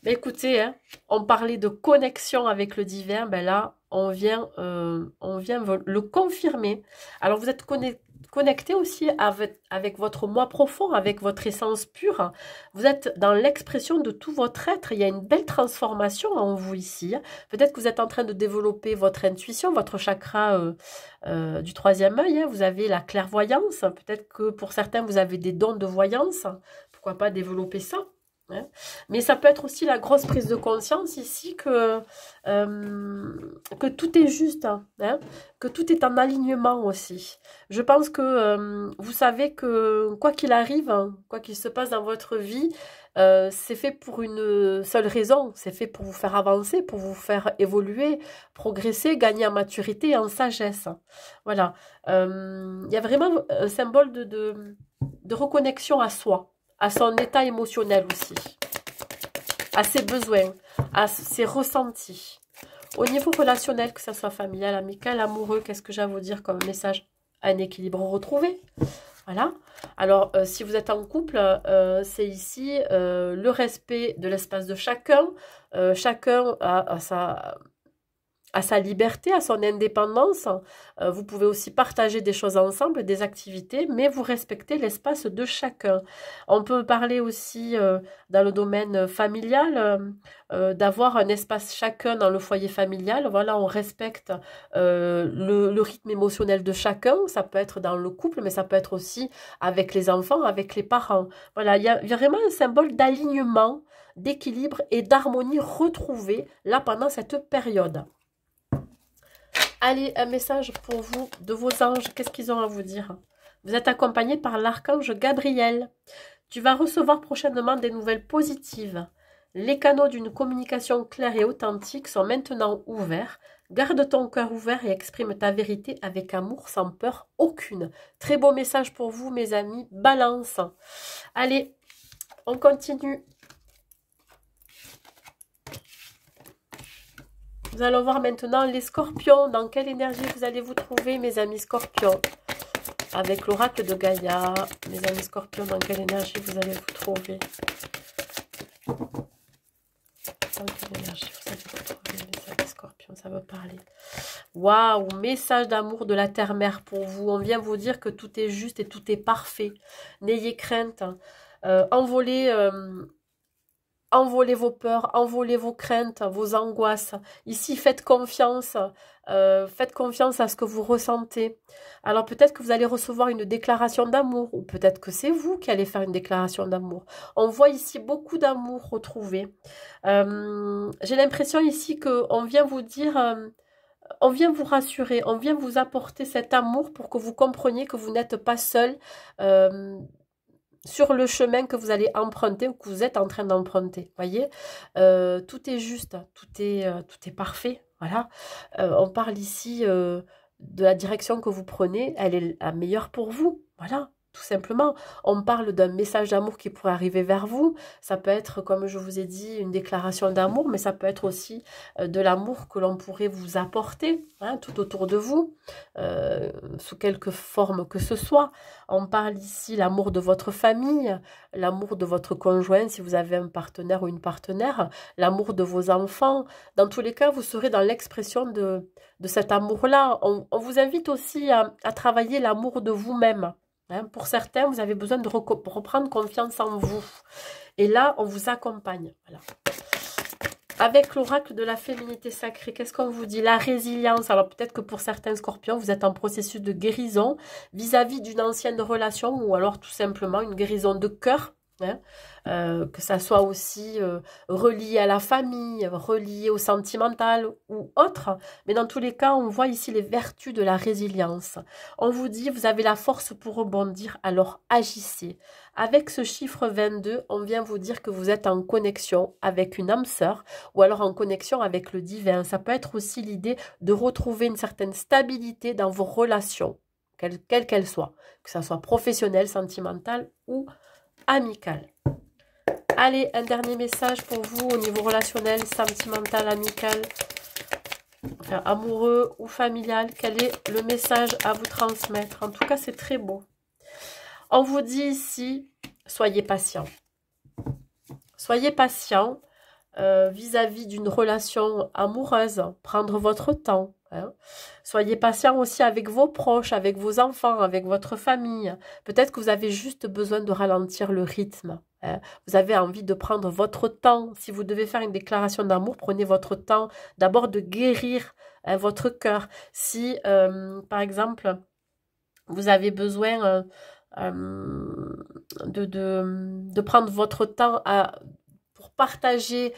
Ben écoutez, hein, on parlait de connexion avec le divin, ben là, on vient le confirmer. Alors, vous êtes connecté aussi avec votre moi profond, avec votre essence pure. Vous êtes dans l'expression de tout votre être. Il y a une belle transformation en vous ici. Peut-être que vous êtes en train de développer votre intuition, votre chakra du troisième œil. Hein. Vous avez la clairvoyance. Peut-être que pour certains, vous avez des dons de voyance. Pourquoi pas développer ça? hein. Mais ça peut être aussi la grosse prise de conscience ici que tout est juste, hein, que tout est en alignement aussi. Je pense que vous savez que quoi qu'il arrive, hein, quoi qu'il se passe dans votre vie, c'est fait pour une seule raison, c'est fait pour vous faire avancer, pour vous faire évoluer, progresser, gagner en maturité et en sagesse. Voilà. Il y a vraiment un symbole de reconnexion à soi, à son état émotionnel aussi, à ses besoins, à ses ressentis. Au niveau relationnel, que ce soit familial, amical, amoureux, qu'est-ce que j'ai à vous dire comme message? Un équilibre retrouvé. Voilà. Alors, si vous êtes en couple, c'est ici le respect de l'espace de chacun. Chacun a sa liberté, à son indépendance. Vous pouvez aussi partager des choses ensemble, des activités, mais vous respectez l'espace de chacun. On peut parler aussi dans le domaine familial, d'avoir un espace chacun dans le foyer familial. Voilà, on respecte le rythme émotionnel de chacun. Ça peut être dans le couple, mais ça peut être aussi avec les enfants, avec les parents. Voilà, il y a vraiment un symbole d'alignement, d'équilibre et d'harmonie retrouvée là pendant cette période. Allez, un message pour vous de vos anges. Qu'est-ce qu'ils ont à vous dire? Vous êtes accompagné par l'archange Gabriel. Tu vas recevoir prochainement des nouvelles positives. Les canaux d'une communication claire et authentique sont maintenant ouverts. Garde ton cœur ouvert et exprime ta vérité avec amour sans peur aucune. Très beau message pour vous, mes amis. Balance. Allez, on continue. Nous allons voir maintenant les scorpions. Dans quelle énergie vous allez vous trouver, mes amis scorpions? Avec l'oracle de Gaïa. Mes amis scorpions, dans quelle énergie vous allez vous trouver? Dans quelle énergie vous allez vous trouver, mes amis scorpions? Ça va parler. Waouh, message d'amour de la terre-mère pour vous. On vient vous dire que tout est juste et tout est parfait. N'ayez crainte. Envolez vos peurs, envolez vos craintes, vos angoisses. Ici, faites confiance à ce que vous ressentez. Alors peut-être que vous allez recevoir une déclaration d'amour, ou peut-être que c'est vous qui allez faire une déclaration d'amour. On voit ici beaucoup d'amour retrouvé. J'ai l'impression ici qu'on vient vous dire... on vient vous rassurer, on vient vous apporter cet amour pour que vous compreniez que vous n'êtes pas seul sur le chemin que vous allez emprunter ou que vous êtes en train d'emprunter. Voyez, tout est juste, tout est parfait. Voilà, on parle ici de la direction que vous prenez, elle est la meilleure pour vous. Voilà. Tout simplement, on parle d'un message d'amour qui pourrait arriver vers vous. Ça peut être, comme je vous ai dit, une déclaration d'amour, mais ça peut être aussi de l'amour que l'on pourrait vous apporter, hein, tout autour de vous, sous quelque forme que ce soit. On parle ici l'amour de votre famille, l'amour de votre conjoint, si vous avez un partenaire ou une partenaire, l'amour de vos enfants. Dans tous les cas, vous serez dans l'expression de cet amour-là. On vous invite aussi à travailler l'amour de vous-même. Hein, pour certains, vous avez besoin de reprendre confiance en vous. Et là, on vous accompagne. Voilà. Avec l'oracle de la féminité sacrée, qu'est-ce qu'on vous dit? La résilience. Alors peut-être que pour certains scorpions, vous êtes en processus de guérison vis-à-vis d'une ancienne relation ou alors tout simplement une guérison de cœur. Hein, que ça soit aussi relié à la famille, relié au sentimental ou autre. Mais dans tous les cas, on voit ici les vertus de la résilience. On vous dit, vous avez la force pour rebondir, alors agissez. Avec ce chiffre 22, on vient vous dire que vous êtes en connexion avec une âme sœur ou alors en connexion avec le divin. Ça peut être aussi l'idée de retrouver une certaine stabilité dans vos relations, quelles qu'elles soient, que ça soit professionnelle, sentimentale ou amical. Allez, un dernier message pour vous au niveau relationnel, sentimental, amical, enfin, amoureux ou familial. Quel est le message à vous transmettre? En tout cas, c'est très beau. On vous dit ici, soyez patient. Soyez patient vis-à-vis d'une relation amoureuse. Prendre votre temps. Hein. Soyez patient aussi avec vos proches, avec vos enfants, avec votre famille. Peut-être que vous avez juste besoin de ralentir le rythme. Hein. Vous avez envie de prendre votre temps. Si vous devez faire une déclaration d'amour, prenez votre temps d'abord de guérir votre cœur. Si, par exemple, vous avez besoin de prendre votre temps partager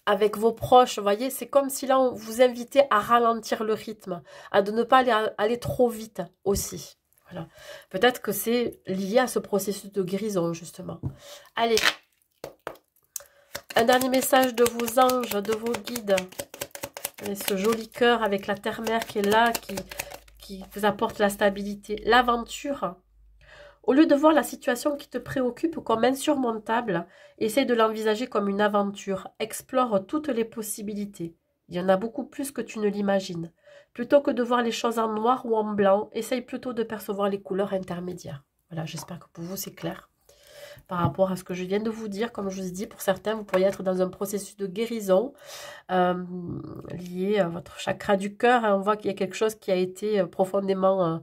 avec vos proches, vous voyez, c'est comme si là, on vous invitait à ralentir le rythme, à ne pas aller trop vite aussi. Voilà. Peut-être que c'est lié à ce processus de guérison, justement. Allez, un dernier message de vos anges, de vos guides. Et ce joli cœur avec la terre-mère qui est là, qui vous apporte la stabilité. L'aventure. Au lieu de voir la situation qui te préoccupe comme insurmontable, essaie de l'envisager comme une aventure. Explore toutes les possibilités. Il y en a beaucoup plus que tu ne l'imagines. Plutôt que de voir les choses en noir ou en blanc, essaye plutôt de percevoir les couleurs intermédiaires. Voilà, j'espère que pour vous c'est clair. Par rapport à ce que je viens de vous dire, comme je vous ai dit, pour certains, vous pourriez être dans un processus de guérison lié à votre chakra du cœur. On voit qu'il y a quelque chose qui a été profondément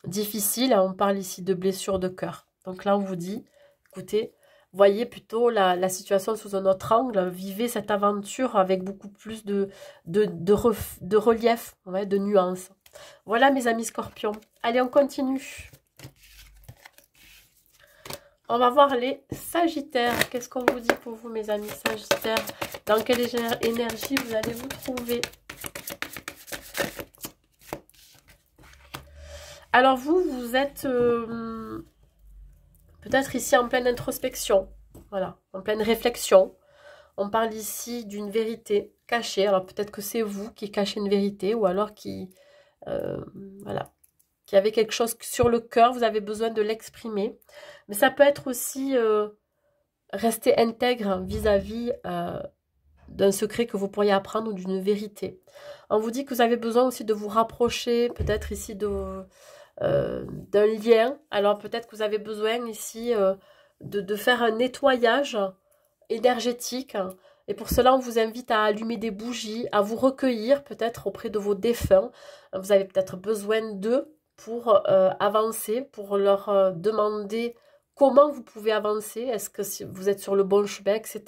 difficile. On parle ici de blessure de cœur. Donc là, on vous dit, écoutez, voyez plutôt la situation sous un autre angle. Vivez cette aventure avec beaucoup plus de relief, ouais, de nuances. Voilà, mes amis scorpions. Allez, on continue. On va voir les sagittaires. Qu'est-ce qu'on vous dit pour vous, mes amis sagittaires? Dans quelle énergie vous allez vous trouver? Alors vous êtes peut-être ici en pleine introspection. Voilà, en pleine réflexion. On parle ici d'une vérité cachée. Alors peut-être que c'est vous qui cachez une vérité ou alors voilà, qui avez quelque chose sur le cœur, vous avez besoin de l'exprimer. Mais ça peut être aussi rester intègre vis-à-vis d'un secret que vous pourriez apprendre ou d'une vérité. On vous dit que vous avez besoin aussi de vous rapprocher, peut-être ici d'un lien. Alors peut-être que vous avez besoin ici de faire un nettoyage énergétique. Et pour cela, on vous invite à allumer des bougies, à vous recueillir peut-être auprès de vos défunts. Vous avez peut-être besoin d'eux pour avancer, pour leur demander comment vous pouvez avancer, est-ce que vous êtes sur le bon chemin, etc.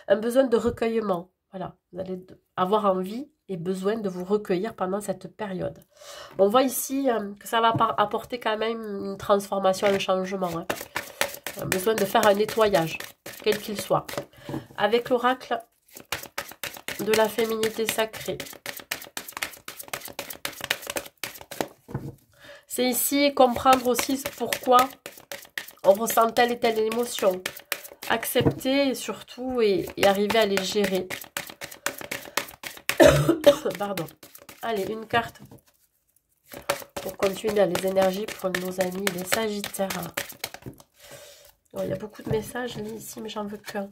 Un besoin de recueillement. Voilà, vous allez avoir envie et besoin de vous recueillir pendant cette période. On voit ici que ça va apporter quand même une transformation, un changement. Hein. Un besoin de faire un nettoyage, quel qu'il soit. Avec l'oracle de la féminité sacrée. C'est ici comprendre aussi pourquoi on ressent telle et telle émotion. Accepter surtout et arriver à les gérer. Pardon. Allez, une carte pour continuer dans les énergies pour nos amis les sagittaires. Oh, il y a beaucoup de messages ici, mais j'en veux qu'un.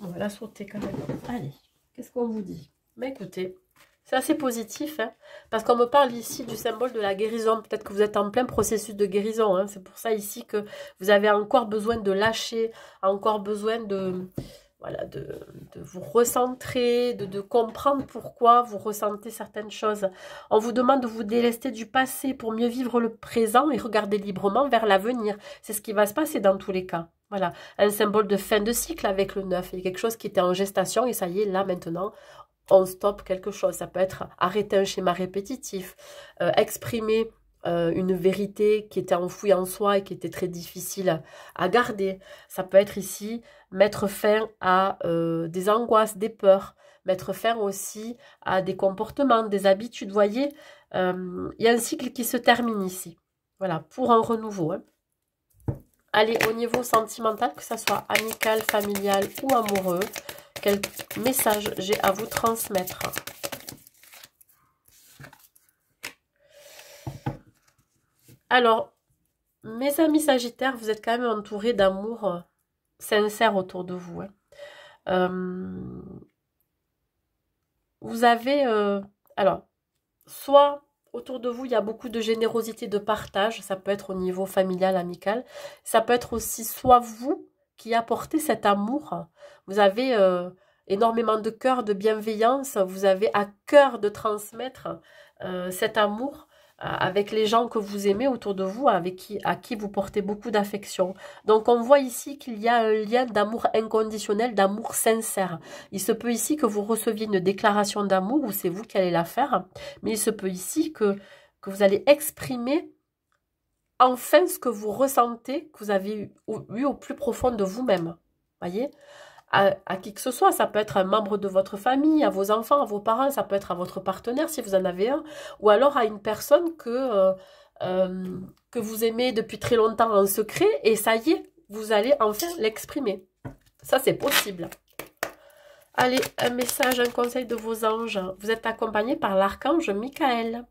On va la sauter quand même. Allez, qu'est-ce qu'on vous dit? Mais écoutez, c'est assez positif, hein, parce qu'on me parle ici du symbole de la guérison. Peut-être que vous êtes en plein processus de guérison. Hein, c'est pour ça ici que vous avez encore besoin de lâcher, encore besoin voilà, de vous recentrer, de comprendre pourquoi vous ressentez certaines choses. On vous demande de vous délester du passé pour mieux vivre le présent et regarder librement vers l'avenir. C'est ce qui va se passer dans tous les cas. Voilà, un symbole de fin de cycle avec le 9. Il y a quelque chose qui était en gestation et ça y est, là maintenant, on stoppe quelque chose. Ça peut être arrêter un schéma répétitif, exprimer une vérité qui était enfouie en soi et qui était très difficile à garder. Ça peut être ici mettre fin à des angoisses, des peurs, mettre fin aussi à des comportements, des habitudes. Vous voyez, il y a un cycle qui se termine ici. Voilà, pour un renouveau. Hein. Allez, au niveau sentimental, que ce soit amical, familial ou amoureux, quel message j'ai à vous transmettre? Alors, mes amis sagittaires, vous êtes quand même entourés d'amour sincère autour de vous. Hein. Vous avez... alors, soit autour de vous, il y a beaucoup de générosité, de partage. Ça peut être au niveau familial, amical. Ça peut être aussi soit vous qui apportez cet amour. Vous avez énormément de cœur, de bienveillance. Vous avez à cœur de transmettre cet amour avec les gens que vous aimez autour de vous, à qui vous portez beaucoup d'affection. Donc on voit ici qu'il y a un lien d'amour inconditionnel, d'amour sincère. Il se peut ici que vous receviez une déclaration d'amour, ou c'est vous qui allez la faire, mais il se peut ici que que vous allez exprimer enfin ce que vous ressentez, que vous avez eu au plus profond de vous-même. Voyez, à qui que ce soit, ça peut être un membre de votre famille, à vos enfants, à vos parents, ça peut être à votre partenaire si vous en avez un, ou alors à une personne que vous aimez depuis très longtemps en secret, et ça y est, vous allez enfin l'exprimer. Ça, c'est possible. Allez, un message, un conseil de vos anges. Vous êtes accompagné par l'archange Michael.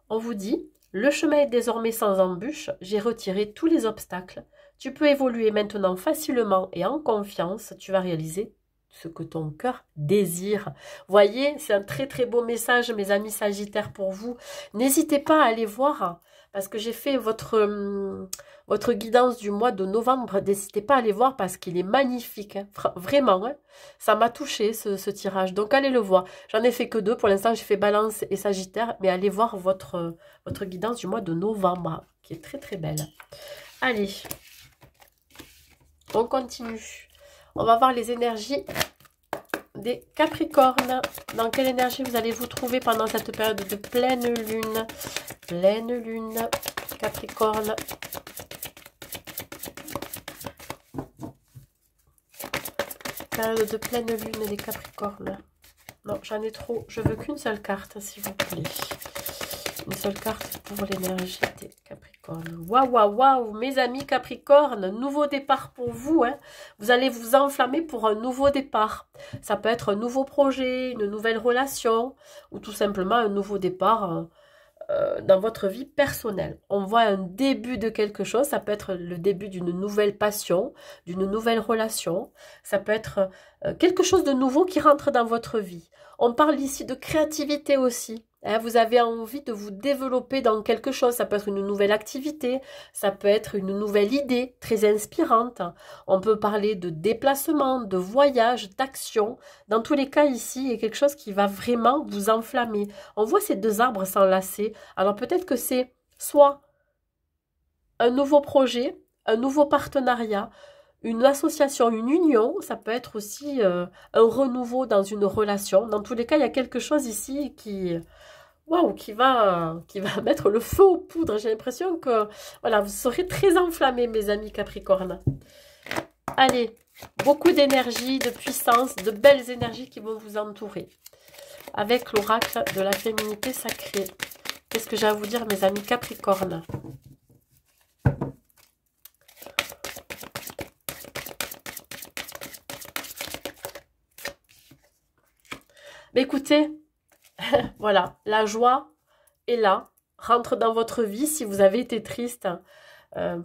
On vous dit, le chemin est désormais sans embûche, j'ai retiré tous les obstacles. Tu peux évoluer maintenant facilement et en confiance, tu vas réaliser ce que ton cœur désire. Voyez, c'est un très très beau message, mes amis Sagittaires, pour vous. N'hésitez pas à aller voir, parce que j'ai fait votre guidance du mois de novembre. N'hésitez pas à aller voir parce qu'il est magnifique, hein. Vraiment, hein. Ça m'a touché ce tirage, donc allez le voir. J'en ai fait que 2, pour l'instant j'ai fait Balance et Sagittaire, mais allez voir votre guidance du mois de novembre, qui est très très belle. Allez, on continue. On va voir les énergies des Capricornes. Dans quelle énergie vous allez vous trouver pendant cette période de pleine lune? Pleine lune, Capricorne. Période de pleine lune des Capricornes. Non, j'en ai trop. Je veux qu'une seule carte, s'il vous plaît. Une seule carte pour l'énergie des Capricornes. Waouh, waouh, waouh, mes amis Capricornes, nouveau départ pour vous, hein. Vous allez vous enflammer pour un nouveau départ. Ça peut être un nouveau projet, une nouvelle relation, ou tout simplement un nouveau départ dans votre vie personnelle. On voit un début de quelque chose, ça peut être le début d'une nouvelle passion, d'une nouvelle relation, ça peut être quelque chose de nouveau qui rentre dans votre vie. On parle ici de créativité aussi. Hein, vous avez envie de vous développer dans quelque chose, ça peut être une nouvelle activité, ça peut être une nouvelle idée très inspirante. On peut parler de déplacement, de voyage, d'action. Dans tous les cas ici, il y a quelque chose qui va vraiment vous enflammer. On voit ces deux arbres s'enlacer. Alors peut-être que c'est soit un nouveau projet, un nouveau partenariat, une association, une union, ça peut être aussi un renouveau dans une relation. Dans tous les cas, il y a quelque chose ici qui... Waouh, qui va mettre le feu aux poudres. J'ai l'impression que voilà, vous serez très enflammés, mes amis Capricorne. Allez, beaucoup d'énergie, de puissance, de belles énergies qui vont vous entourer. Avec l'oracle de la féminité sacrée. Qu'est-ce que j'ai à vous dire, mes amis Capricorne? Mais écoutez, voilà, la joie est là, rentre dans votre vie si vous avez été triste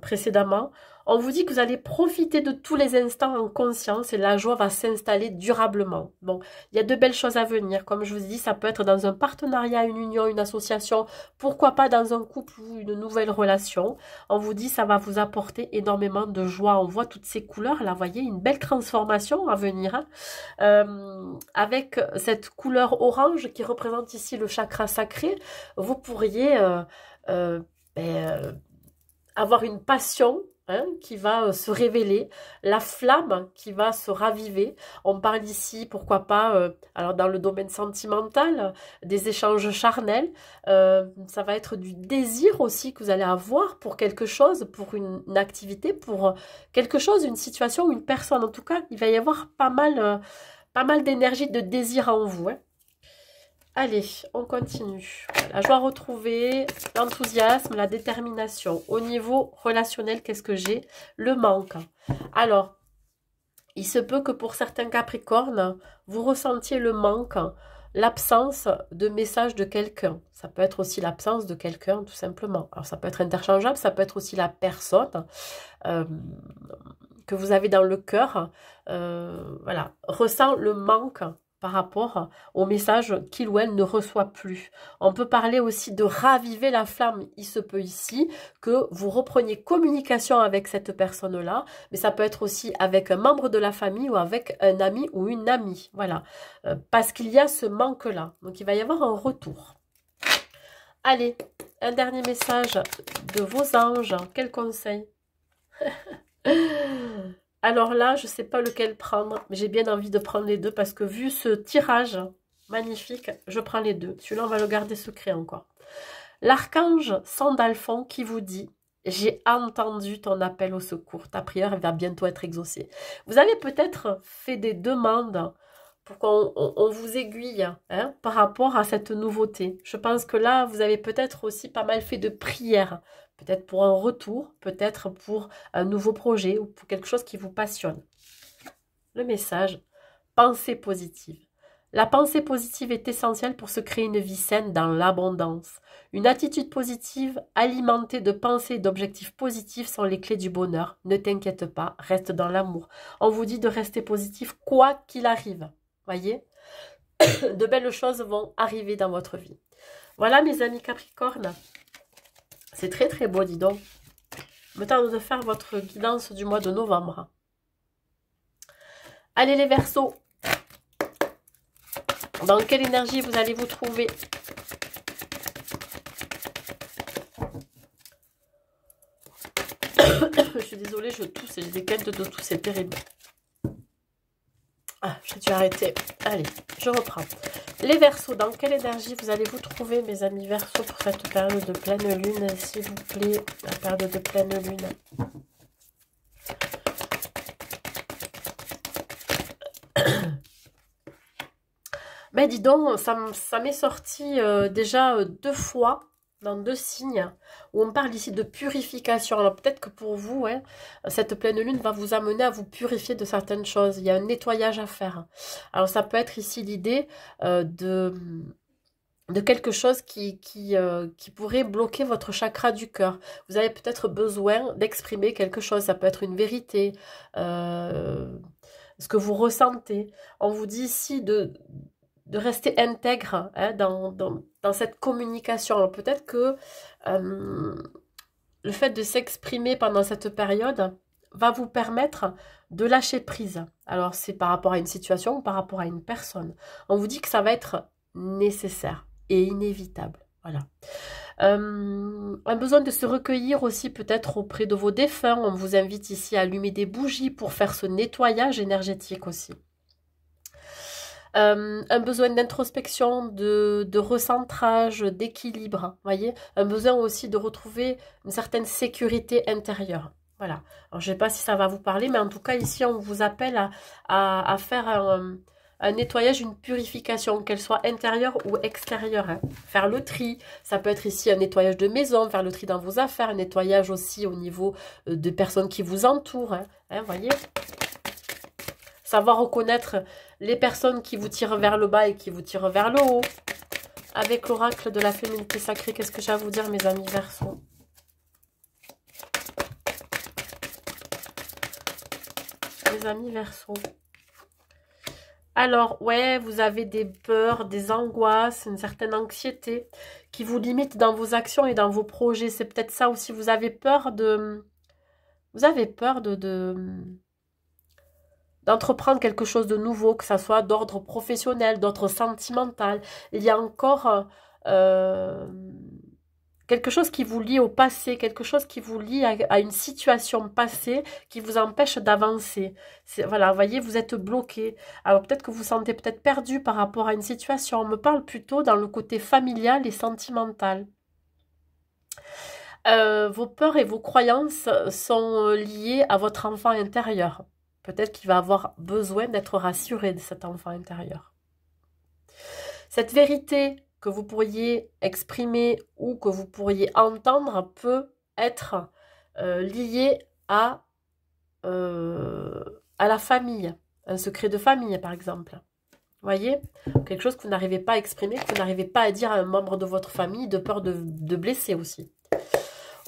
précédemment. On vous dit que vous allez profiter de tous les instants en conscience et la joie va s'installer durablement. Bon, il y a de belles choses à venir. Comme je vous ai dit, ça peut être dans un partenariat, une union, une association, pourquoi pas dans un couple ou une nouvelle relation. On vous dit que ça va vous apporter énormément de joie. On voit toutes ces couleurs là, vous voyez, une belle transformation à venir. Hein. Avec cette couleur orange qui représente ici le chakra sacré, vous pourriez avoir une passion, hein, qui va se révéler, la flamme qui va se raviver. On parle ici, pourquoi pas, alors dans le domaine sentimental, des échanges charnels. Ça va être du désir aussi que vous allez avoir pour quelque chose, pour une activité, pour quelque chose, une situation, une personne. En tout cas, il va y avoir pas mal d'énergie, de désir en vous, hein. Allez, on continue. La joie retrouvée, l'enthousiasme, la détermination. Au niveau relationnel, qu'est-ce que j'ai? Le manque. Alors, il se peut que pour certains Capricornes, vous ressentiez le manque, l'absence de message de quelqu'un. Ça peut être aussi l'absence de quelqu'un, tout simplement. Alors, ça peut être interchangeable, ça peut être aussi la personne que vous avez dans le cœur. Voilà, ressent le manque par rapport au message qu'il ou elle ne reçoit plus. On peut parler aussi de raviver la flamme. Il se peut ici que vous repreniez communication avec cette personne-là, mais ça peut être aussi avec un membre de la famille ou avec un ami ou une amie. Voilà, parce qu'il y a ce manque-là. Donc, il va y avoir un retour. Allez, un dernier message de vos anges. Quel conseil? Alors là, je ne sais pas lequel prendre, mais j'ai bien envie de prendre les deux parce que vu ce tirage magnifique, je prends les deux. Celui-là, on va le garder secret encore. L'archange Sandalphon qui vous dit: j'ai entendu ton appel au secours, ta prière va bientôt être exaucée. Vous avez peut-être fait des demandes pour qu'on vous aiguille hein, par rapport à cette nouveauté. Je pense que là, vous avez peut-être aussi pas mal fait de prières, peut-être pour un retour, peut-être pour un nouveau projet ou pour quelque chose qui vous passionne. Le message: pensée positive. La pensée positive est essentielle pour se créer une vie saine dans l'abondance. Une attitude positive, alimentée de pensées et d'objectifs positifs sont les clés du bonheur. Ne t'inquiète pas, reste dans l'amour. On vous dit de rester positif quoi qu'il arrive. Voyez, de belles choses vont arriver dans votre vie. Voilà mes amis Capricorne. C'est très très beau, dis donc. Me tente de faire votre guidance du mois de novembre. Allez les Verseaux. Dans quelle énergie vous allez vous trouver? Je suis désolée, je tousse, j'ai des quintes de toux, c'est terrible. Ah, j'ai dû arrêter. Allez, je reprends. Les Verseaux, dans quelle énergie vous allez vous trouver, mes amis Verseaux, pour cette période de pleine lune, s'il vous plaît, la période de pleine lune? Mais dis donc, ça m'est sorti déjà 2 fois, dans 2 signes, où on parle ici de purification. Alors peut-être que pour vous, hein, cette pleine lune va vous amener à vous purifier de certaines choses. Il y a un nettoyage à faire. Alors ça peut être ici l'idée de quelque chose qui pourrait bloquer votre chakra du cœur. Vous avez peut-être besoin d'exprimer quelque chose. Ça peut être une vérité, ce que vous ressentez. On vous dit ici de rester intègre hein, dans cette communication. Peut-être que le fait de s'exprimer pendant cette période va vous permettre de lâcher prise. Alors, c'est par rapport à une situation ou par rapport à une personne. On vous dit que ça va être nécessaire et inévitable. Voilà. Un besoin de se recueillir aussi peut-être auprès de vos défunts. On vous invite ici à allumer des bougies pour faire ce nettoyage énergétique aussi. Un besoin d'introspection, de recentrage, d'équilibre, voyez, un besoin aussi de retrouver une certaine sécurité intérieure. Voilà. Alors, je ne sais pas si ça va vous parler, mais en tout cas, ici, on vous appelle à faire un nettoyage, une purification, qu'elle soit intérieure ou extérieure. Hein. Faire le tri, ça peut être ici un nettoyage de maison, faire le tri dans vos affaires, un nettoyage aussi au niveau de personnes qui vous entourent. Hein, voyez. Savoir reconnaître les personnes qui vous tirent vers le bas et qui vous tirent vers le haut. Avec l'oracle de la féminité sacrée, qu'est-ce que j'ai à vous dire, mes amis Verseaux? Mes amis Verseaux. Alors, ouais, vous avez des peurs, des angoisses, une certaine anxiété qui vous limite dans vos actions et dans vos projets. C'est peut-être ça aussi. Vous avez peur de... Vous avez peur d'entreprendre quelque chose de nouveau, que ça soit d'ordre professionnel, d'ordre sentimental. Il y a encore quelque chose qui vous lie au passé, quelque chose qui vous lie à une situation passée qui vous empêche d'avancer. Voilà, vous voyez, vous êtes bloqué. Alors peut-être que vous vous sentez peut-être perdu par rapport à une situation. On me parle plutôt dans le côté familial et sentimental. Vos peurs et vos croyances sont liées à votre enfant intérieur. Peut-être qu'il va avoir besoin d'être rassuré de cet enfant intérieur. Cette vérité que vous pourriez exprimer ou que vous pourriez entendre peut être liée à la famille, un secret de famille par exemple. Vous voyez, quelque chose que vous n'arrivez pas à exprimer, que vous n'arrivez pas à dire à un membre de votre famille de peur de blesser aussi.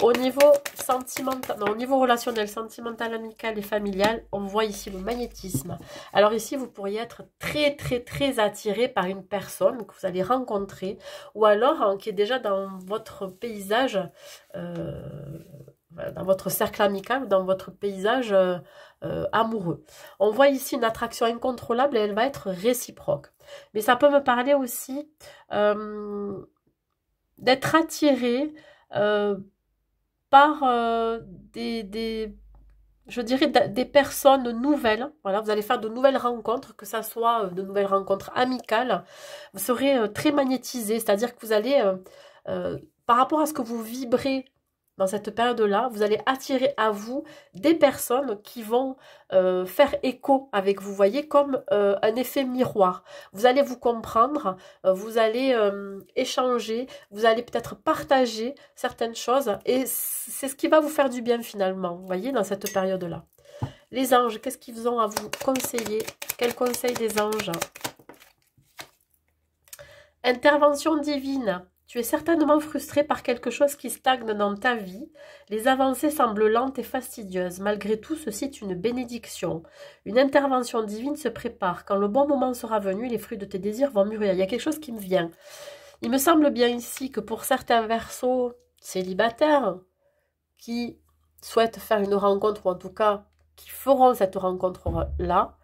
Au niveau sentimental, non, au niveau relationnel, sentimental, amical et familial, on voit ici le magnétisme. Alors ici, vous pourriez être très, très, très attiré par une personne que vous allez rencontrer ou alors qui est déjà dans votre paysage, dans votre cercle amical, dans votre paysage amoureux. On voit ici une attraction incontrôlable et elle va être réciproque. Mais ça peut me parler aussi d'être attiré par je dirais des personnes nouvelles. Voilà, vous allez faire de nouvelles rencontres, que ça soit de nouvelles rencontres amicales. Vous serez très magnétisé, c'est-à-dire que vous allez par rapport à ce que vous vibrez dans cette période-là, vous allez attirer à vous des personnes qui vont faire écho avec vous, voyez, comme un effet miroir. Vous allez vous comprendre, vous allez échanger, vous allez peut-être partager certaines choses et c'est ce qui va vous faire du bien finalement, vous voyez, dans cette période-là. Les anges, qu'est-ce qu'ils ont à vous conseiller? Quel conseil des anges? Intervention divine. Tu es certainement frustré par quelque chose qui stagne dans ta vie. Les avancées semblent lentes et fastidieuses. Malgré tout, ceci est une bénédiction. Une intervention divine se prépare. Quand le bon moment sera venu, les fruits de tes désirs vont mûrir. Il y a quelque chose qui me vient. Il me semble bien ici que pour certains Verseaux célibataires qui souhaitent faire une rencontre, ou en tout cas qui feront cette rencontre-là,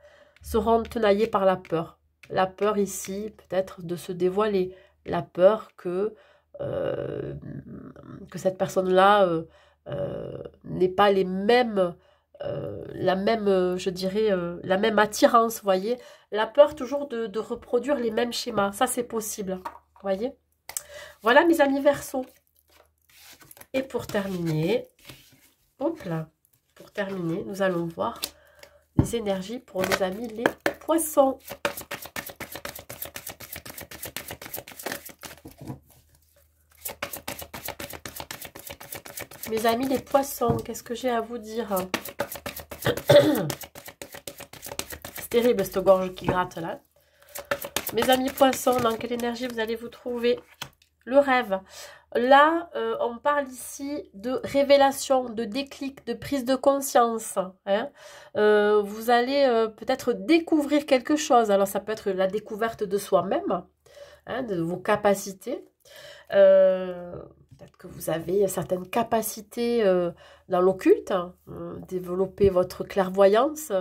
seront tenaillés par la peur. La peur ici, peut-être de se dévoiler. La peur que cette personne-là n'ait pas les mêmes, je dirais, la même attirance, vous voyez. La peur toujours de reproduire les mêmes schémas. Ça, c'est possible, vous voyez. Voilà, mes amis Verseaux. Et pour terminer, hop là, pour terminer, nous allons voir les énergies pour nos amis les Poissons. Mes amis les Poissons, qu'est-ce que j'ai à vous dire? C'est terrible cette gorge qui gratte là. Mes amis Poissons, dans quelle énergie vous allez vous trouver? Le rêve. Là, on parle ici de révélation, de déclic, de prise de conscience. Hein. Vous allez peut-être découvrir quelque chose. Alors, ça peut être la découverte de soi-même, hein, de vos capacités. Peut-être que vous avez certaines capacités dans l'occulte, hein, développer votre clairvoyance,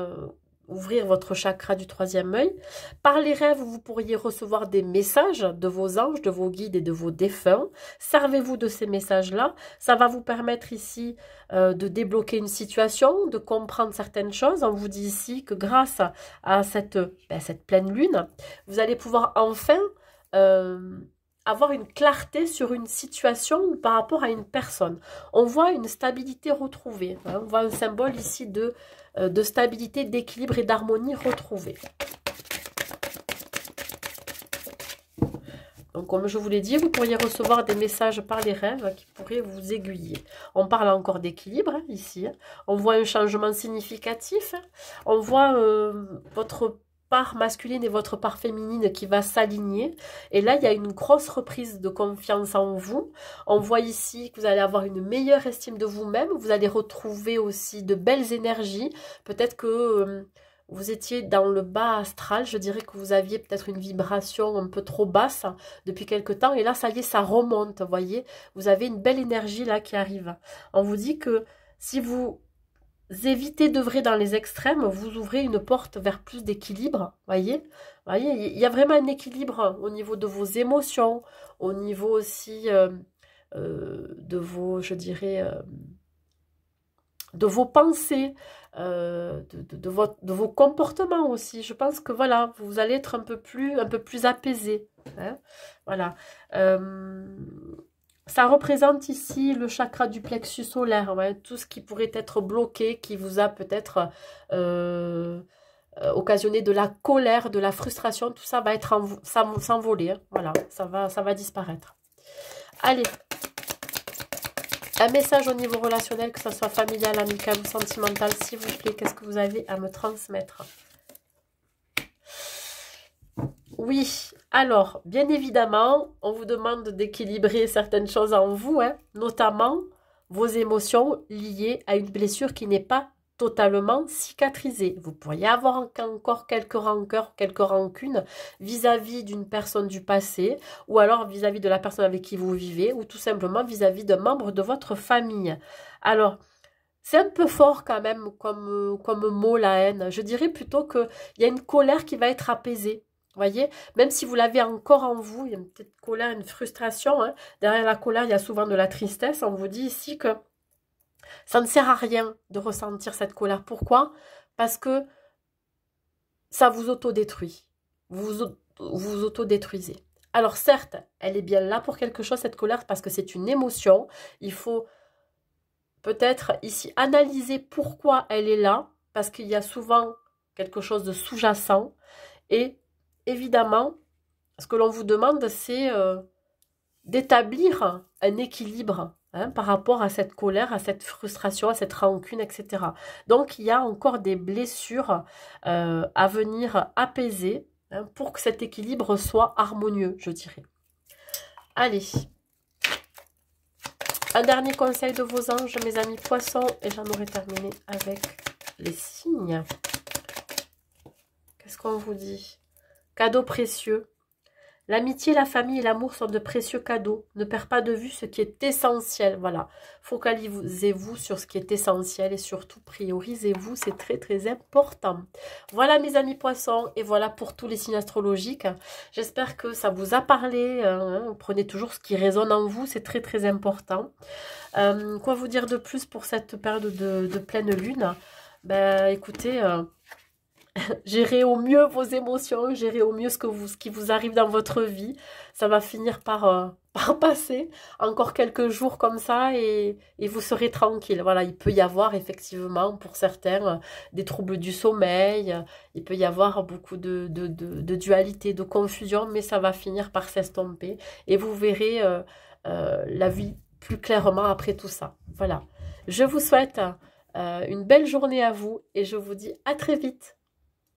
ouvrir votre chakra du 3e œil. Par les rêves, vous pourriez recevoir des messages de vos anges, de vos guides et de vos défunts. Servez-vous de ces messages-là. Ça va vous permettre ici de débloquer une situation, de comprendre certaines choses. On vous dit ici que grâce à cette pleine lune, vous allez pouvoir enfin avoir une clarté sur une situation ou par rapport à une personne. On voit une stabilité retrouvée. Hein. On voit un symbole ici de stabilité, d'équilibre et d'harmonie retrouvée. Donc, comme je vous l'ai dit, vous pourriez recevoir des messages par les rêves qui pourraient vous aiguiller. On parle encore d'équilibre, hein, ici. Hein. On voit un changement significatif. Hein. On voit votre part masculine et votre part féminine qui va s'aligner. Et là, il y a une grosse reprise de confiance en vous. On voit ici que vous allez avoir une meilleure estime de vous-même. Vous allez retrouver aussi de belles énergies. Peut-être que vous étiez dans le bas astral. Je dirais que vous aviez peut-être une vibration un peu trop basse depuis quelque temps. Et là, ça y est, ça remonte, vous voyez. Vous avez une belle énergie là qui arrive. On vous dit que si vous évitez d'œuvrer dans les extrêmes, vous ouvrez une porte vers plus d'équilibre, voyez, il y a vraiment un équilibre au niveau de vos émotions, au niveau aussi de vos, je dirais, de vos pensées, de vos comportements aussi. Je pense que voilà, vous allez être un peu plus apaisé, hein, voilà. Ça représente ici le chakra du plexus solaire, ouais, tout ce qui pourrait être bloqué, qui vous a peut-être occasionné de la colère, de la frustration, tout ça va être s'envoler, hein, voilà, ça va disparaître. Allez, un message au niveau relationnel, que ce soit familial, amical ou sentimental, s'il vous plaît, qu'est-ce que vous avez à me transmettre? Oui, alors, bien évidemment, on vous demande d'équilibrer certaines choses en vous, hein, notamment vos émotions liées à une blessure qui n'est pas totalement cicatrisée. Vous pourriez avoir encore quelques rancœurs, quelques rancunes vis-à-vis d'une personne du passé, ou alors vis-à-vis de la personne avec qui vous vivez, ou tout simplement vis-à-vis d'un membre de votre famille. Alors, c'est un peu fort quand même comme mot, la haine. Je dirais plutôt qu'il y a une colère qui va être apaisée. Voyez, même si vous l'avez encore en vous, il y a une petite colère, une frustration. Hein. Derrière la colère, il y a souvent de la tristesse. On vous dit ici que ça ne sert à rien de ressentir cette colère. Pourquoi? Parce que ça vous autodétruit. Vous autodétruisez. Alors certes, elle est bien là pour quelque chose, cette colère, parce que c'est une émotion. Il faut peut-être ici analyser pourquoi elle est là, parce qu'il y a souvent quelque chose de sous-jacent. Et évidemment, ce que l'on vous demande, c'est d'établir un équilibre hein, par rapport à cette colère, à cette frustration, à cette rancune, etc. Donc, il y a encore des blessures à venir apaiser hein, pour que cet équilibre soit harmonieux, je dirais. Allez, un dernier conseil de vos anges, mes amis poissons, et j'en aurai terminé avec les signes. Qu'est-ce qu'on vous dit? Cadeau précieux. L'amitié, la famille et l'amour sont de précieux cadeaux. Ne perdez pas de vue ce qui est essentiel. Voilà. Focalisez-vous sur ce qui est essentiel et surtout priorisez-vous. C'est très très important. Voilà mes amis poissons et voilà pour tous les signes astrologiques. J'espère que ça vous a parlé. Hein. Prenez toujours ce qui résonne en vous. C'est très très important. Quoi vous dire de plus pour cette période de pleine lune? Ben écoutez... gérez au mieux vos émotions, gérez au mieux ce qui vous arrive dans votre vie. Ça va finir par passer. Encore quelques jours comme ça et vous serez tranquille. Voilà, il peut y avoir effectivement pour certains des troubles du sommeil. Il peut y avoir beaucoup de dualité, de confusion, mais ça va finir par s'estomper. Et vous verrez la vie plus clairement après tout ça. Voilà. Je vous souhaite une belle journée à vous et je vous dis à très vite.